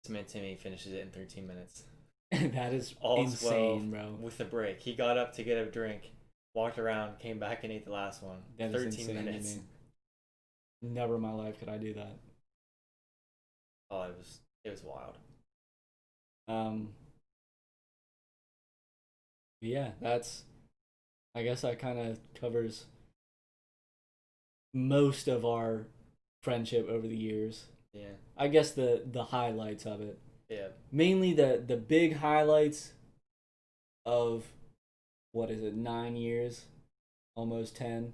S2: Timmy finishes it in 13 minutes.
S1: That is insane, bro.
S2: With a break. He got up to get a drink, walked around, came back and ate the last one.
S1: That
S2: 13 minutes.
S1: Never in my life could I do that.
S2: Oh, it was wild.
S1: Yeah, I guess that kind of covers most of our friendship over the years.
S2: Yeah.
S1: I guess the highlights of it.
S2: Yeah.
S1: Mainly the big highlights of, what is it, 9 years, almost 10.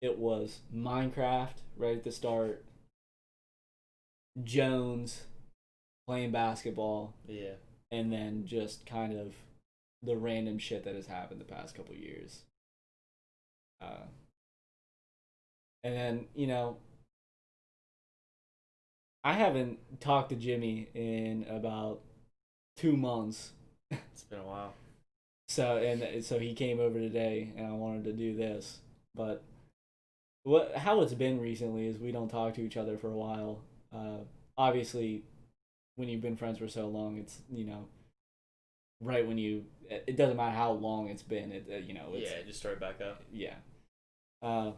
S1: It was Minecraft right at the start, Jones playing basketball,
S2: yeah,
S1: and then just kind of the random shit that has happened the past couple years. And then, I haven't talked to Jimmy in about 2 months.
S2: It's been a while.
S1: So he came over today, and I wanted to do this. But how it's been recently is we don't talk to each other for a while. Obviously, when you've been friends for so long, it's right when it doesn't matter how long it's been. It's
S2: just start back up.
S1: Yeah. But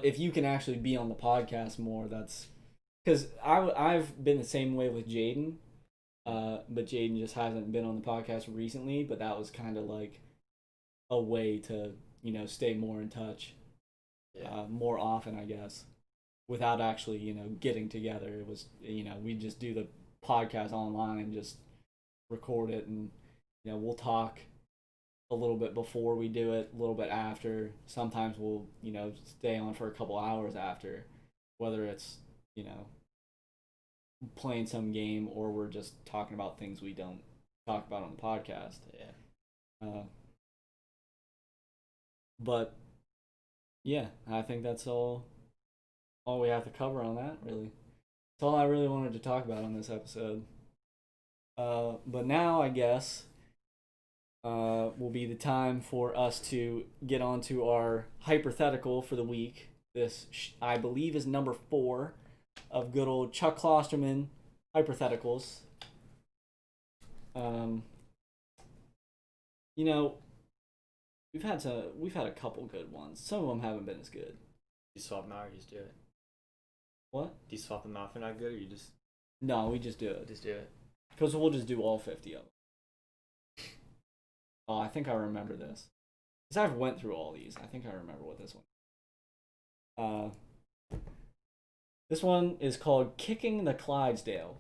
S1: if you can actually be on the podcast more, that's because I've been the same way with Jayden. But Jayden just hasn't been on the podcast recently. But that was kind of like a way to stay more in touch, more often, I guess, without actually getting together. It was we just do the podcast online and just record it, and we'll talk a little bit before we do it, a little bit after. Sometimes we'll stay on for a couple hours after, whether it's playing some game or we're just talking about things we don't talk about on the podcast. But yeah, I think that's all we have to cover on that, really. That's all I really wanted to talk about on this episode. But now I guess will be the time for us to get on to our hypothetical for the week. This, I believe, is number 4 of good old Chuck Klosterman hypotheticals. We've had a couple good ones. Some of them haven't been as good.
S2: You swap them out or you just do it?
S1: What?
S2: Do you swap them out if they're not good, or you just...
S1: No, we just do it.
S2: Just do it.
S1: Because we'll just do all 50 of them. Oh, I think I remember this. Because I've went through all these. I think I remember what this one. This one is called Kicking the Clydesdale.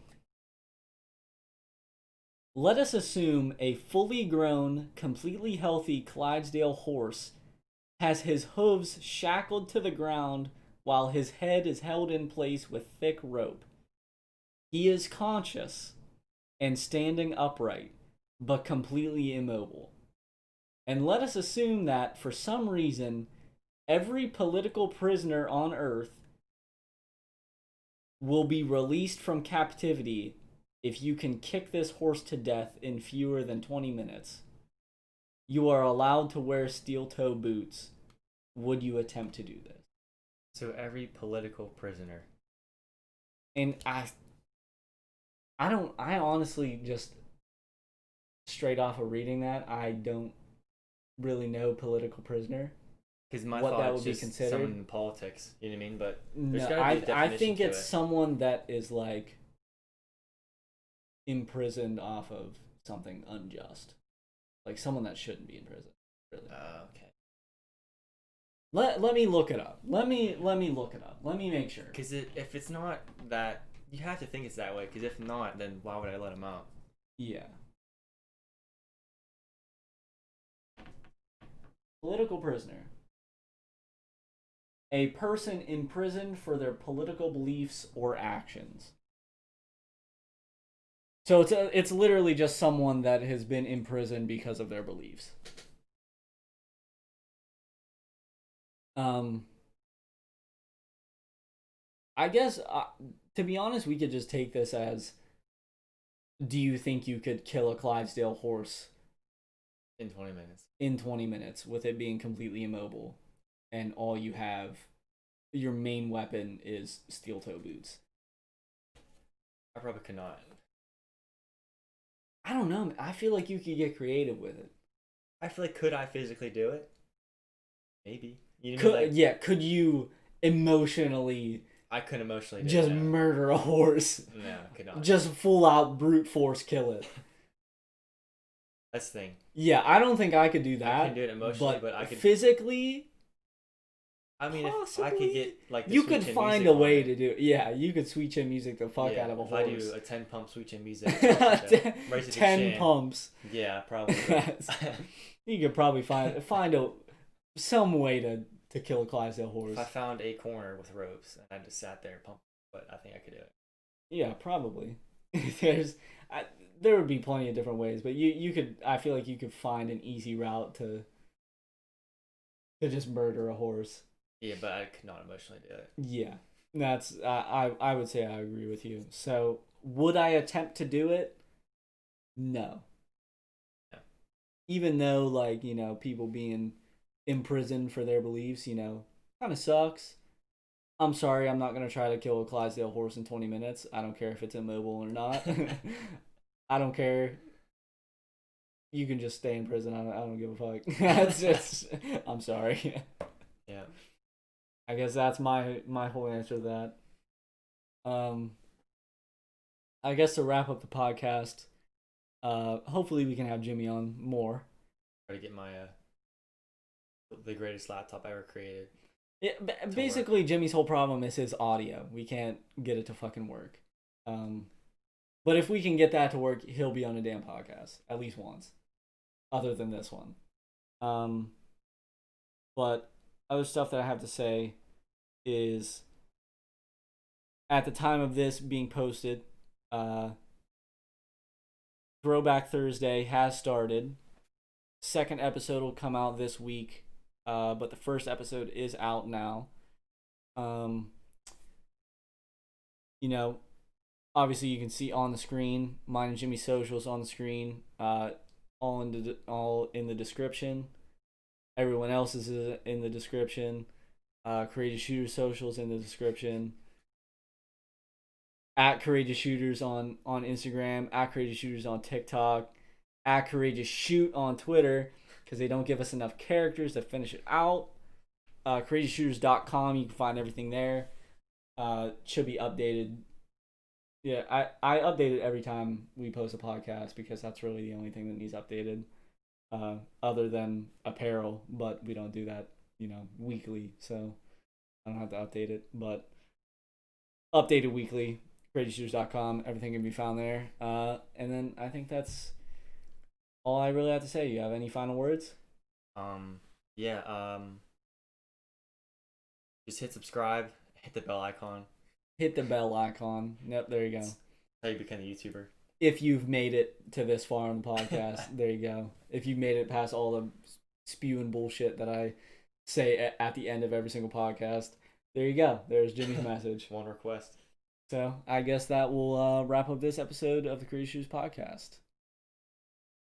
S1: Let us assume a fully grown, completely healthy Clydesdale horse has his hooves shackled to the ground while his head is held in place with thick rope. He is conscious and standing upright, but completely immobile. And let us assume that, for some reason, every political prisoner on Earth will be released from captivity if you can kick this horse to death in fewer than 20 minutes. You are allowed to wear steel-toe boots. Would you attempt to do this?
S2: So every political prisoner.
S1: And I honestly, just straight off of reading that, I don't really know political prisoner.
S2: Because my thought that would be considered someone in politics, you know what I mean? But there's gotta be a definition
S1: I think it's
S2: to it.
S1: Someone that is like imprisoned off of something unjust, like someone that shouldn't be in prison. Really.
S2: Okay.
S1: Let me look it up. Let me look it up. Let me make sure.
S2: Because if it's not that, you have to think it's that way. Because if not, then why would I let him out?
S1: Yeah. Political prisoner. A person imprisoned for their political beliefs or actions. So it's literally just someone that has been imprisoned because of their beliefs. I guess, to be honest, we could just take this as, do you think you could kill a Clydesdale horse
S2: in 20 minutes?
S1: In 20 minutes, with it being completely immobile, and all you have, your main weapon is steel-toe boots.
S2: I probably could not.
S1: I don't know. I feel like you could get creative with it.
S2: I feel like, could I physically do it? Maybe. You know,
S1: could, yeah, could you emotionally...
S2: I couldn't emotionally do
S1: just murder a horse.
S2: No, I could not.
S1: Just full out brute force kill it.
S2: That's the thing.
S1: Yeah, I don't think I could do that.
S2: I can do it emotionally, but I could...
S1: Physically...
S2: I mean, possibly, if I could get, like, the
S1: you could find a way to do it. Yeah, you could sweet chin music the fuck out of a horse.
S2: If I do a 10 pump sweet chin music.
S1: 10 pumps.
S2: Yeah, probably.
S1: You could probably find some way to kill a Clydesdale horse.
S2: If I found a corner with ropes and I just sat there and pumped, but I think I could do it.
S1: Yeah, probably. There would be plenty of different ways, but you could. I feel like you could find an easy route to just murder a horse.
S2: Yeah, but I could not emotionally do it.
S1: Yeah, that's I would say I agree with you. So would I attempt to do it? No.
S2: No.
S1: Even though, like, you know, people being imprisoned for their beliefs, you know, kind of sucks. I'm sorry, I'm not gonna try to kill a Clydesdale horse in 20 minutes. I don't care if it's immobile or not. I don't care. You can just stay in prison. I don't give a fuck. That's just. I'm sorry.
S2: Yeah.
S1: I guess that's my whole answer to that. I guess to wrap up the podcast, hopefully we can have Jimmy on more.
S2: Try to get my the greatest laptop ever created.
S1: Yeah, basically Jimmy's whole problem is his audio. We can't get it to fucking work. But if we can get that to work, he'll be on a damn podcast at least once, other than this one. But other stuff that I have to say is, at the time of this being posted, Throwback Thursday has started. Second episode will come out this week, but the first episode is out now. You know, obviously you can see on the screen mine and Jimmy's socials on the screen, all in the description. Everyone else is in the description. Courageous Shooters socials in the description. At Courageous Shooters on Instagram. At Courageous Shooters on TikTok. At Courageous Shoot on Twitter, because they don't give us enough characters to finish it out. CourageousShooters.com. You can find everything there. Should be updated. Yeah, I update it every time we post a podcast, because that's really the only thing that needs updated. Other than apparel, but we don't do that, you know, weekly, so I don't have to update it, but updated weekly, CourageousShooters.com, everything can be found there. And then I think that's all I really have to say. You have any final words?
S2: Just hit subscribe, hit the bell icon.
S1: Hit the bell icon. Yep, there you go.
S2: That's how you become a YouTuber.
S1: If you've made it to this far on the podcast, there you go. If you've made it past all the spewing bullshit that I say at the end of every single podcast, there you go. There's Jimmy's message.
S2: One request.
S1: So I guess that will wrap up this episode of the Courageous Shooters podcast.